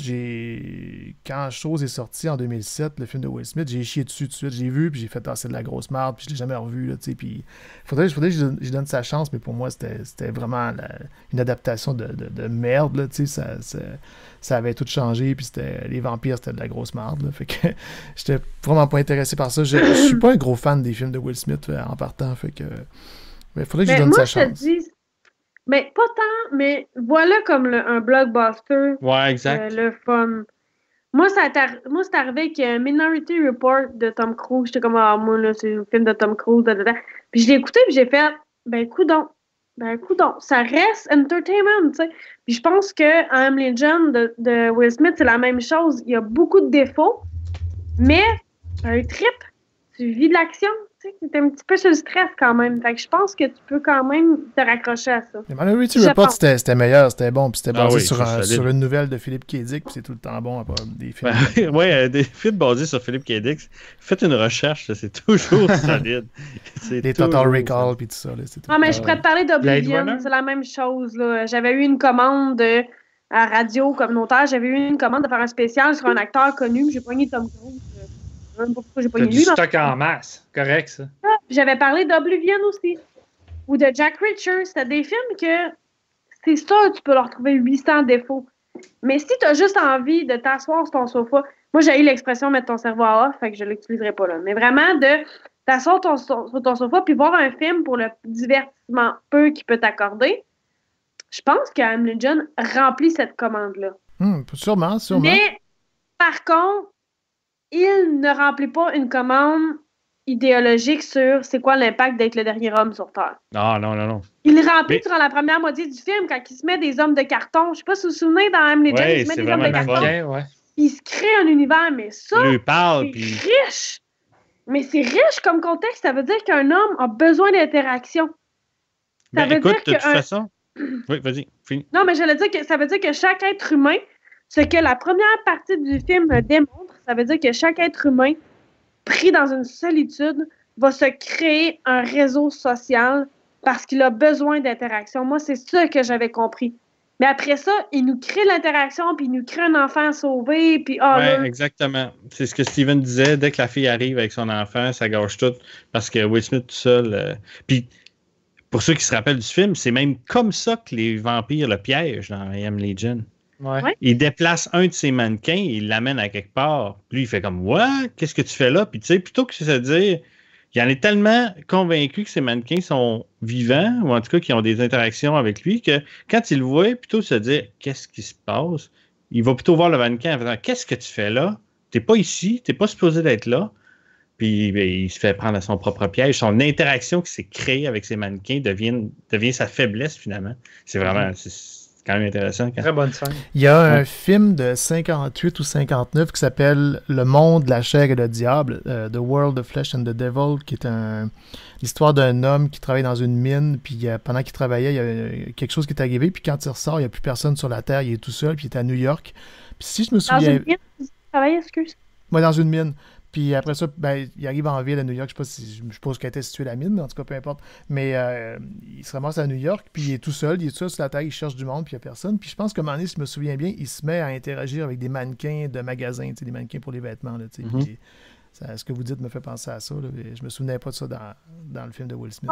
quand Chose est sorti en 2007, le film de Will Smith, j'ai chié dessus tout de suite. J'ai vu, puis j'ai fait c'est de la grosse merde, puis je l'ai jamais revu. Là, puis faudrait que je donne sa chance, mais pour moi, c'était vraiment une adaptation de merde. Là, ça avait tout changé, puis les vampires, c'était de la grosse merde. Là, fait que j'étais vraiment pas intéressé par ça. Je suis pas un gros fan des films de Will Smith en partant. Fait que il faudrait que je donne sa chance. Mais pas tant, mais voilà comme un blockbuster. Ouais, exact. Le fun. Moi, c'est arrivé avec Minority Report de Tom Cruise. J'étais comme, moi, là, c'est un film de Tom Cruise. Puis je l'ai écouté, puis j'ai fait, coudonc. Ça reste entertainment, tu sais. Puis je pense que I Am Legend de Will Smith, c'est la même chose. Il y a beaucoup de défauts, mais un trip. Tu vis de l'action. Tu sais, t'es un petit peu sur le stress quand même. Fait que je pense que tu peux quand même te raccrocher à ça. Minority Report, c'était meilleur, c'était bon. Puis c'était basé sur une nouvelle de Philippe K. Dick. Puis c'est tout le temps bon, des films. Des films basés sur Philippe K. Dick. Faites une recherche, c'est toujours solide. Des Total Recall, puis tout ça. Mais je pourrais te parler d'Oblivion. C'est la même chose. Là. J'avais eu une commande à radio communautaire. J'avais eu une commande de faire un spécial sur un acteur connu. J'ai pogné Tom Cruise. J'ai pas du stock en masse, correct ça. J'avais parlé d'Oblivion aussi, ou de Jack Reacher. C'était des films que c'est ça, tu peux leur trouver 800 défauts. Mais si tu as juste envie de t'asseoir sur ton sofa, moi j'ai eu l'expression mettre ton cerveau à off, fait que je l'utiliserai pas là. Mais vraiment de t'asseoir sur ton sofa puis voir un film pour le divertissement peu qu'il peut t'accorder, je pense que I'm Legend remplit cette commande-là. Sûrement. Mais, par contre, il ne remplit pas une commande idéologique sur c'est quoi l'impact d'être le dernier homme sur Terre. Non. Il remplit durant la première moitié du film quand il se met des hommes de carton. Je sais pas si vous vous souvenez dans I'm Legend, il se met des hommes de carton. Il se crée un univers, mais ça, c'est riche. Mais c'est riche comme contexte. Ça veut dire qu'un homme a besoin d'interaction. Ça veut dire de toute façon... Oui, vas-y, finis. Non, mais j'allais dire que ça veut dire que chaque être humain, ce que la première partie du film démontre, ça veut dire que chaque être humain, pris dans une solitude, va se créer un réseau social parce qu'il a besoin d'interaction. Moi, c'est ça que j'avais compris. Mais après ça, il nous crée l'interaction, puis il nous crée un enfant sauvé, puis... Oui, exactement. C'est ce que Steven disait. Dès que la fille arrive avec son enfant, ça gâche tout, parce que Will Smith tout seul... Puis, pour ceux qui se rappellent du film, c'est même comme ça que les vampires le piègent dans I Am Legend. Ouais. Il déplace un de ses mannequins, il l'amène à quelque part. Lui, il fait comme « What? Qu'est-ce que tu fais là? » Puis tu sais, plutôt que de se dire... Il en est tellement convaincu que ces mannequins sont vivants, ou en tout cas qu'ils ont des interactions avec lui, que quand il le voit, plutôt que de se dire « Qu'est-ce qui se passe? » Il va plutôt voir le mannequin en faisant « Qu'est-ce que tu fais là? T'es pas ici, t'es pas supposé d'être là. » Puis ben, il se fait prendre à son propre piège. Son interaction qui s'est créée avec ses mannequins devient sa faiblesse, finalement. C'est vraiment... C'est quand même intéressant. Très bonne scène. Il y a un film de 58 ou 59 qui s'appelle Le monde, la chair et le diable, The World of Flesh and the Devil, qui est l'histoire d'un homme qui travaille dans une mine, puis pendant qu'il travaillait, il y a quelque chose qui est arrivé, puis quand il ressort, il n'y a plus personne sur la Terre, il est tout seul, puis il est à New York. Puis si je me souviens... Dans une mine? Tu travailles, excuse? Moi, dans une mine. Puis après ça, ben, il arrive en ville à New York. Je sais pas si je suppose qu'elle était située la mine, mais en tout cas, peu importe. Mais il se ramasse à New York, puis il est tout seul sur la terre, il cherche du monde, puis il n'y a personne. Puis je pense qu'à un moment donné, si je me souviens bien, il se met à interagir avec des mannequins de magasins, des mannequins pour les vêtements. Là, puis, ce que vous dites me fait penser à ça. Là, je me souvenais pas de ça dans le film de Will Smith.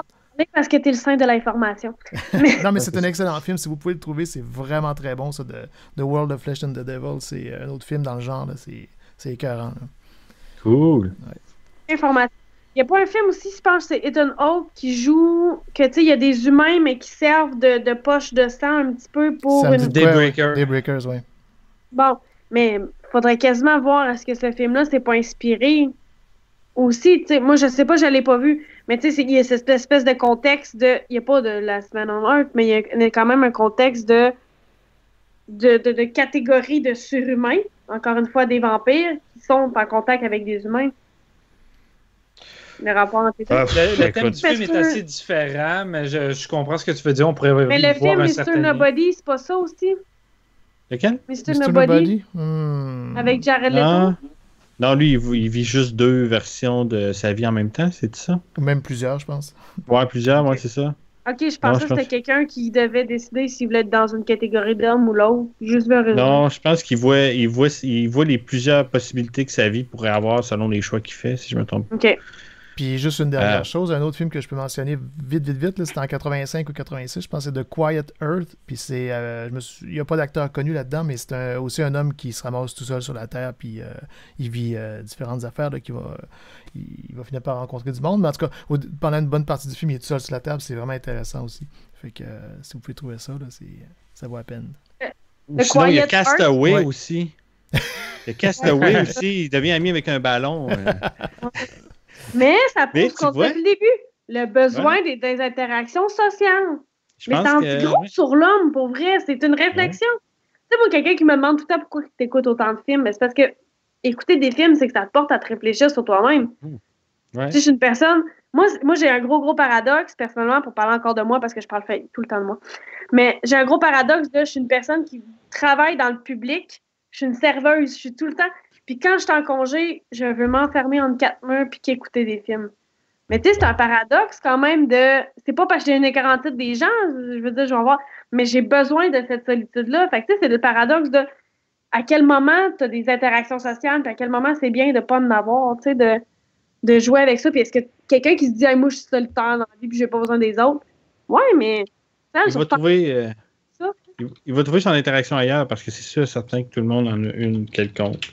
Parce que tu es le saint de l'information. Non, mais c'est un excellent film. Si vous pouvez le trouver, c'est vraiment très bon, ça, The World of Flesh and the Devil. C'est un autre film dans le genre. Là, c'est écœurant. Là. Cool. Informatique. Il n'y a pas un film aussi, je pense, c'est Ethan Hawke qui joue, que tu sais, il y a des humains, mais qui servent de poche de sang un petit peu pour Daybreakers, oui. Bon, mais il faudrait quasiment voir est-ce que ce film-là s'est pas inspiré aussi, tu sais, moi, je sais pas, je l'ai pas vu, mais tu sais, il y a cette espèce de contexte il n'y a pas de la semaine on Earth, mais il y a quand même un contexte de catégorie de surhumains, encore une fois, des vampires qui sont en contact avec des humains. Le rapport entre les deux. Le thème du film est assez différent, mais je comprends ce que tu veux dire. On pourrait mais le film Mr. Nobody, c'est pas ça aussi? Lequel? Mr. Nobody? Avec Jared Leto? Non, lui, il vit juste 2 versions de sa vie en même temps, c'est ça? Ou même plusieurs, je pense. Ouais, plusieurs, ouais, c'est ça. Ok, je pensais que c'était quelqu'un qui devait décider s'il voulait être dans une catégorie d'homme ou l'autre. Juste vers Non, je pense qu'il voit les plusieurs possibilités que sa vie pourrait avoir selon les choix qu'il fait, si je me trompe. Ok. Puis juste une dernière chose, un autre film que je peux mentionner vite, c'était en 85 ou 86, je pense que c'est The Quiet Earth, puis c'est, il n'y a pas d'acteur connu là-dedans, mais c'est aussi un homme qui se ramasse tout seul sur la Terre, puis il vit différentes affaires, là, il va finir par rencontrer du monde, mais en tout cas, pendant une bonne partie du film, il est tout seul sur la Terre, c'est vraiment intéressant aussi. Fait que si vous pouvez trouver ça, là, ça vaut la peine. Sinon, il y a Castaway aussi. Il y a Castaway aussi, il devient ami avec un ballon. Mais ça prouve qu'on fait le début. Le besoin des interactions sociales. Mais c'est en gros sur l'homme, pour vrai. C'est une réflexion. Tu sais, moi, quelqu'un qui me demande tout le temps pourquoi tu écoutes autant de films, c'est parce que écouter des films, c'est que ça te porte à te réfléchir sur toi-même. Tu sais, je suis une personne... Moi, j'ai un gros paradoxe, personnellement, pour parler encore de moi, parce que je parle tout le temps de moi. Mais j'ai un gros paradoxe je suis une personne qui travaille dans le public. Je suis une serveuse. Je suis tout le temps... Puis quand je suis en congé, je veux m'enfermer entre 4 murs puis qu'écouter des films. Mais tu sais, c'est un paradoxe quand même de... C'est pas parce que j'ai une quarantaine des gens, je veux dire, je vais en voir, mais j'ai besoin de cette solitude-là. Fait que tu sais, c'est le paradoxe de à quel moment tu as des interactions sociales puis à quel moment c'est bien de pas en avoir, tu sais, de jouer avec ça. Puis est-ce que quelqu'un qui se dit hey, « moi, je suis solitaire dans la vie puis j'ai pas besoin des autres », ouais, mais... Il va trouver son interaction ailleurs parce que c'est sûr certain que tout le monde en a une quelconque.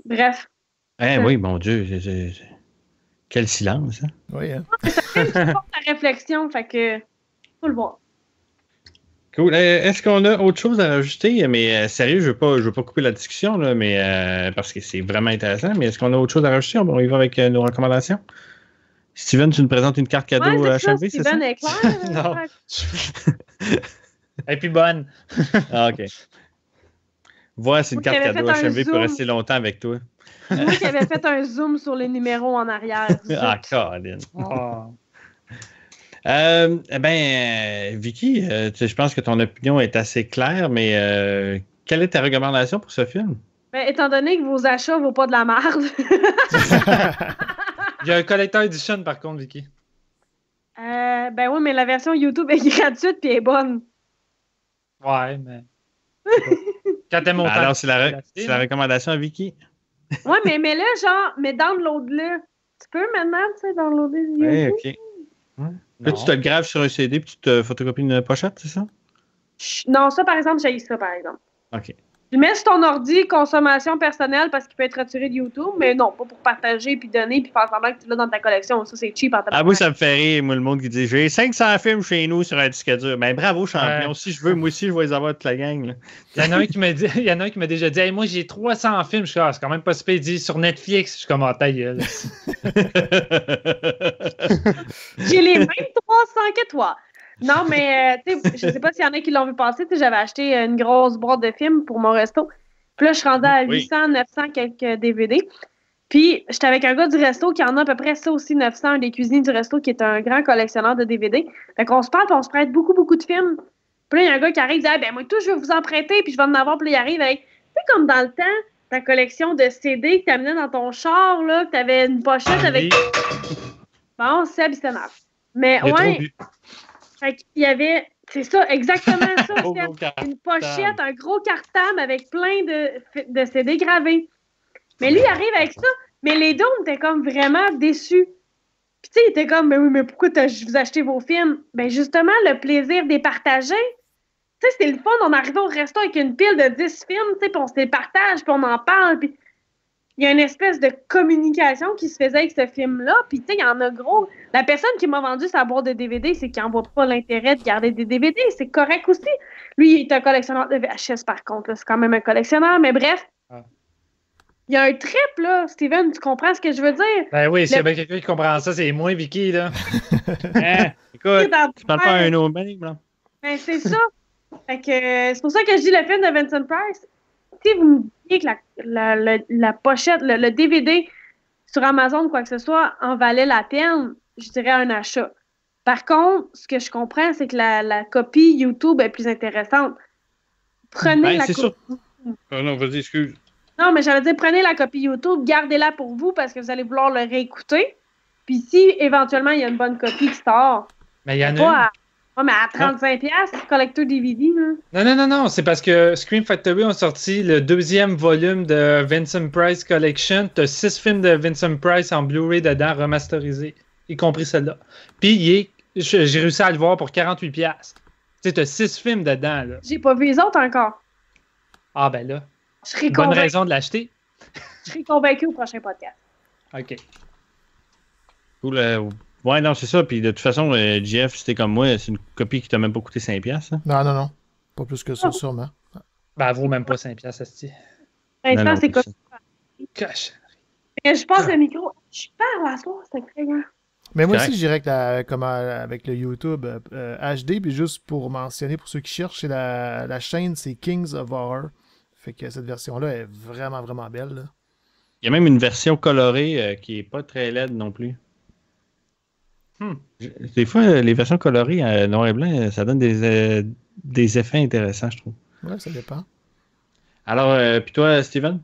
Bref, Oui, mon Dieu. Quel silence, hein? Oui, hein? Ça fait une porte à réflexion, fait que faut le voir. Cool. Est-ce qu'on a autre chose à rajouter? Mais sérieux, je veux pas couper la discussion, là, mais parce que c'est vraiment intéressant. Mais est-ce qu'on a autre chose à rajouter? On y va avec nos recommandations. Steven, tu nous présentes une carte cadeau à HMV, c'est ça? Steven est clair. Non. Et puis bonne. Ah, OK. Voilà, c'est une carte cadeau HMV pour zoom. rester longtemps avec toi. Moi qui avais fait un zoom sur les numéros en arrière. Ah, Colin. Oh. Vicky, je pense que ton opinion est assez claire, mais quelle est ta recommandation pour ce film? Ben, étant donné que vos achats ne vaut pas de la merde. Il y a un collector edition par contre, Vicky. Ben oui, mais la version YouTube est gratuite et est bonne. Ouais, mais. Quand t'es monté. Alors, c'est la recommandation à Vicky. Ouais, mais là, genre, mais download-le. Tu peux maintenant, tu sais, downloader YouTube. Oui, OK. Ouais. Là, tu te le graves sur un CD puis tu te photocopies une pochette, c'est ça? Non, ça, par exemple, j'ai ça, par exemple. OK. Tu le mets sur ton ordi, consommation personnelle, parce qu'il peut être retiré de YouTube, mais non, pas pour partager, puis donner, puis faire semblant que tu l'as dans ta collection. Ça, c'est cheap en ta Ah, moi, ça me fait rire, moi, le monde qui dit « J'ai 500 films chez nous sur un disque dur. » Ben, bravo, champion. Si je veux, moi aussi, je vais les avoir toute la gang. Là. Il y en a un qui m'a déjà dit hey, « Moi, j'ai 300 films. » Je suis c'est quand même pas super. Il dit « Sur Netflix. » Je suis comme « ta gueule. » J'ai les mêmes 300 que toi. Non, mais tu sais, je sais pas s'il y en a qui l'ont vu passer. J'avais acheté une grosse boîte de films pour mon resto. Puis là, je suis rendue à 800, 900 quelques DVD. Puis, j'étais avec un gars du resto qui en a à peu près ça aussi, 900, un des cuisiniers du resto qui est un grand collectionneur de DVD. Fait qu'on se parle, puis on se prête beaucoup, beaucoup de films. Puis là, il y a un gars qui arrive, il dit ben moi, tout, je vais vous en prêter, puis je vais en avoir. Puis là, il arrive avec, tu sais, comme dans le temps, ta collection de CD que tu amenais dans ton char, là, que tu avais une pochette avec. Bon, c'est habituel. Mais ouais. Fait qu'il y avait, c'est ça, exactement ça. Une pochette, un gros cartable avec plein de CD gravés. Mais lui, il arrive avec ça. Mais les deux, on était comme vraiment déçus. Puis tu sais, il était comme, ben oui, mais pourquoi vous achetez vos films? Ben justement, le plaisir de les partager. Tu sais, c'était le fun. On arrivait au resto avec une pile de 10 films, tu sais, puis on se les partage, puis on en parle. Puis il y a une espèce de communication qui se faisait avec ce film-là. Puis, tu sais, il y en a gros. La personne qui m'a vendu sa boîte de DVD, c'est qu'il n'en voit pas l'intérêt de garder des DVD. C'est correct aussi. Lui, il est un collectionneur de VHS, par contre. C'est quand même un collectionneur. Mais bref, il y a un trip, là. Steven, tu comprends ce que je veux dire? Ben oui, s'il y a bien quelqu'un qui comprend ça, c'est moi, Vicky, là. Écoute, tu parles pas à un autre même, là. Ben, c'est ça. Fait que c'est pour ça que je dis le film de Vincent Price. Si vous me dites que la pochette, le DVD sur Amazon, quoi que ce soit, en valait la peine, je dirais un achat. Par contre, ce que je comprends, c'est que la copie YouTube est plus intéressante. Prenez la copie. Oh non, vas-y, excuse. Non, mais j'allais dire, prenez la copie YouTube, gardez-la pour vous parce que vous allez vouloir le réécouter. Puis si, éventuellement, il y a une bonne copie qui sort, mais il y en a mais à 35$, collector DVD. Là. Non. C'est parce que Scream Factory ont sorti le 2e volume de Vincent Price Collection. Tu as 6 films de Vincent Price en Blu-ray dedans, remasterisés, y compris celle-là. Puis j'ai réussi à le voir pour 48$. Tu sais, tu as 6 films dedans. Là. J'ai pas vu les autres encore. Ah, ben là. Je serais bonne raison de l'acheter. Je serai convaincu au prochain podcast. OK. Cool. Ouais, non, c'est ça. Puis de toute façon, Jeff, si t'es comme moi, c'est une copie qui t'a même pas coûté 5$. Hein? Non. Pas plus que ça, sûrement. Ben, elle vaut même pas 5$, asti. Maintenant, c'est quoi? Mais je passe le micro. Je parle à soir, c'est incroyable. Mais moi aussi, je dirais que avec le YouTube HD, puis juste pour mentionner, pour ceux qui cherchent, c'est la chaîne, c'est Kings of Horror. Fait que cette version-là est vraiment, vraiment belle. Là. Il y a même une version colorée qui est pas très laide non plus. Des fois, les versions colorées noir et blanc, ça donne des effets intéressants, je trouve. Ouais, ça dépend. Alors, puis toi, Steven?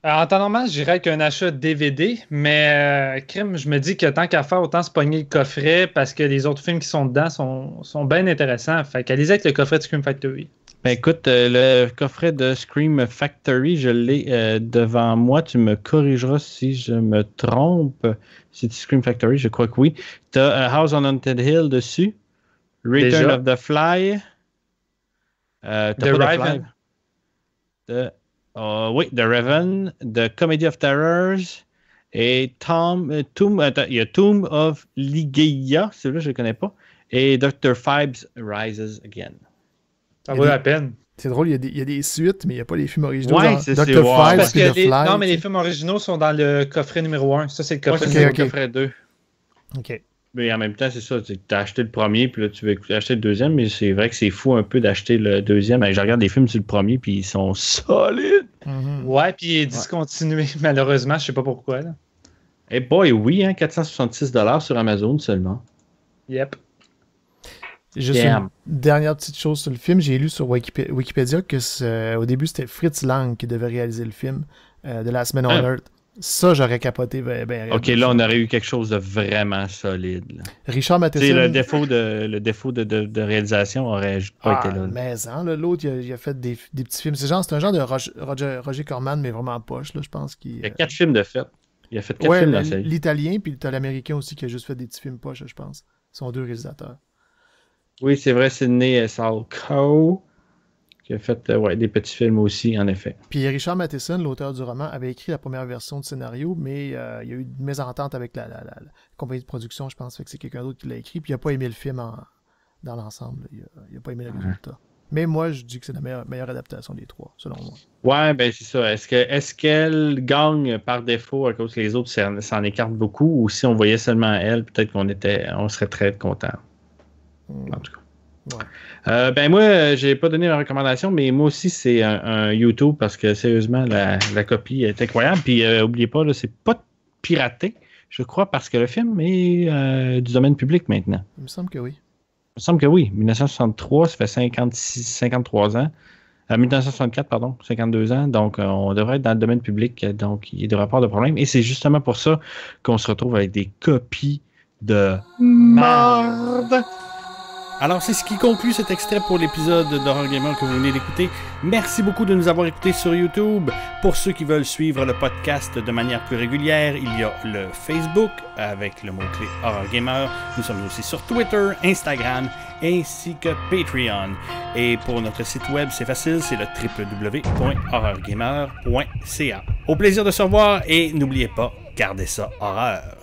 En temps normal, je dirais qu'un achat DVD, mais crime, je me dis que tant qu'à faire, autant se pogner le coffret parce que les autres films qui sont dedans sont bien intéressants. Fait qu'allez-y avec le coffret de Scream Factory. Ben écoute, le coffret de Scream Factory, je l'ai devant moi. Tu me corrigeras si je me trompe. C'est Scream Factory, je crois que oui. Tu as House on Haunted Hill dessus. Return of the Fly. The Raven. Oui, The Raven, The Comedy of Terrors et il y a Tomb of Ligeia, celui-là je ne le connais pas, et Dr. Phibes Rises Again. Ça vaut la peine. C'est drôle, il y a des suites, mais il n'y a pas les films originaux. Ouais, c'est Dr. Phibes parce que non, mais les films originaux sont dans le coffret numéro 1. Ça, c'est le coffret, coffret 2. OK. Mais en même temps, c'est ça. Tu as acheté le premier, puis là, tu veux acheter le deuxième, mais c'est vrai que c'est fou un peu d'acheter le deuxième. Je regarde des films sur le premier, puis ils sont solides. Ouais, puis il est discontinué, malheureusement. Je sais pas pourquoi. Là. Eh boy, oui, hein, 466$ sur Amazon seulement. Yep. Juste une dernière petite chose sur le film. J'ai lu sur Wikipédia que au début, c'était Fritz Lang qui devait réaliser le film de La Semaine on Earth. Ça, j'aurais capoté. OK, là, on aurait eu quelque chose de vraiment solide. Là. Richard Matheson... Le défaut de réalisation aurait pas été là. Mais l'autre, il a fait des petits films. C'est un genre de Roger Corman, mais vraiment poche, là, je pense. Il y a 4 films de fait. Il a fait 4 films dans la série. L'italien, puis t'as l'américain aussi qui a juste fait des petits films poches, je pense. Ils sont 2 réalisateurs. Oui, c'est vrai, Sidney Salco qui a fait des petits films aussi, en effet. Puis Richard Matheson, l'auteur du roman, avait écrit la première version du scénario, mais il y a eu une mésentente avec la compagnie de production, je pense, fait que c'est quelqu'un d'autre qui l'a écrit, puis il n'a pas aimé le film dans l'ensemble. Il n'a pas aimé le résultat. Mais moi, je dis que c'est la meilleure adaptation des 3, selon moi. Ouais, ben c'est ça. Est-ce qu'elle gagne par défaut à cause que les autres s'en écartent beaucoup, ou si on voyait seulement elle, peut-être on serait très content. En tout cas. Ouais. Ben moi, j'ai pas donné ma recommandation, mais moi aussi, c'est un YouTube parce que sérieusement, la copie est incroyable. Puis, oubliez pas, là, c'est pas piraté, je crois, parce que le film est du domaine public maintenant. Il me semble que oui. Il me semble que oui. 1963, ça fait 53 ans. 1964, pardon, 52 ans. Donc, on devrait être dans le domaine public. Donc, il ne devrait pas avoir de problème. Et c'est justement pour ça qu'on se retrouve avec des copies de merde. Alors, c'est ce qui conclut cet extrait pour l'épisode d'Horror Gamer que vous venez d'écouter. Merci beaucoup de nous avoir écoutés sur YouTube. Pour ceux qui veulent suivre le podcast de manière plus régulière, il y a le Facebook avec le mot-clé Horror Gamer. Nous sommes aussi sur Twitter, Instagram, ainsi que Patreon. Et pour notre site web, c'est facile, c'est le www.horrorgamer.ca. Au plaisir de se revoir et n'oubliez pas, gardez ça horreur.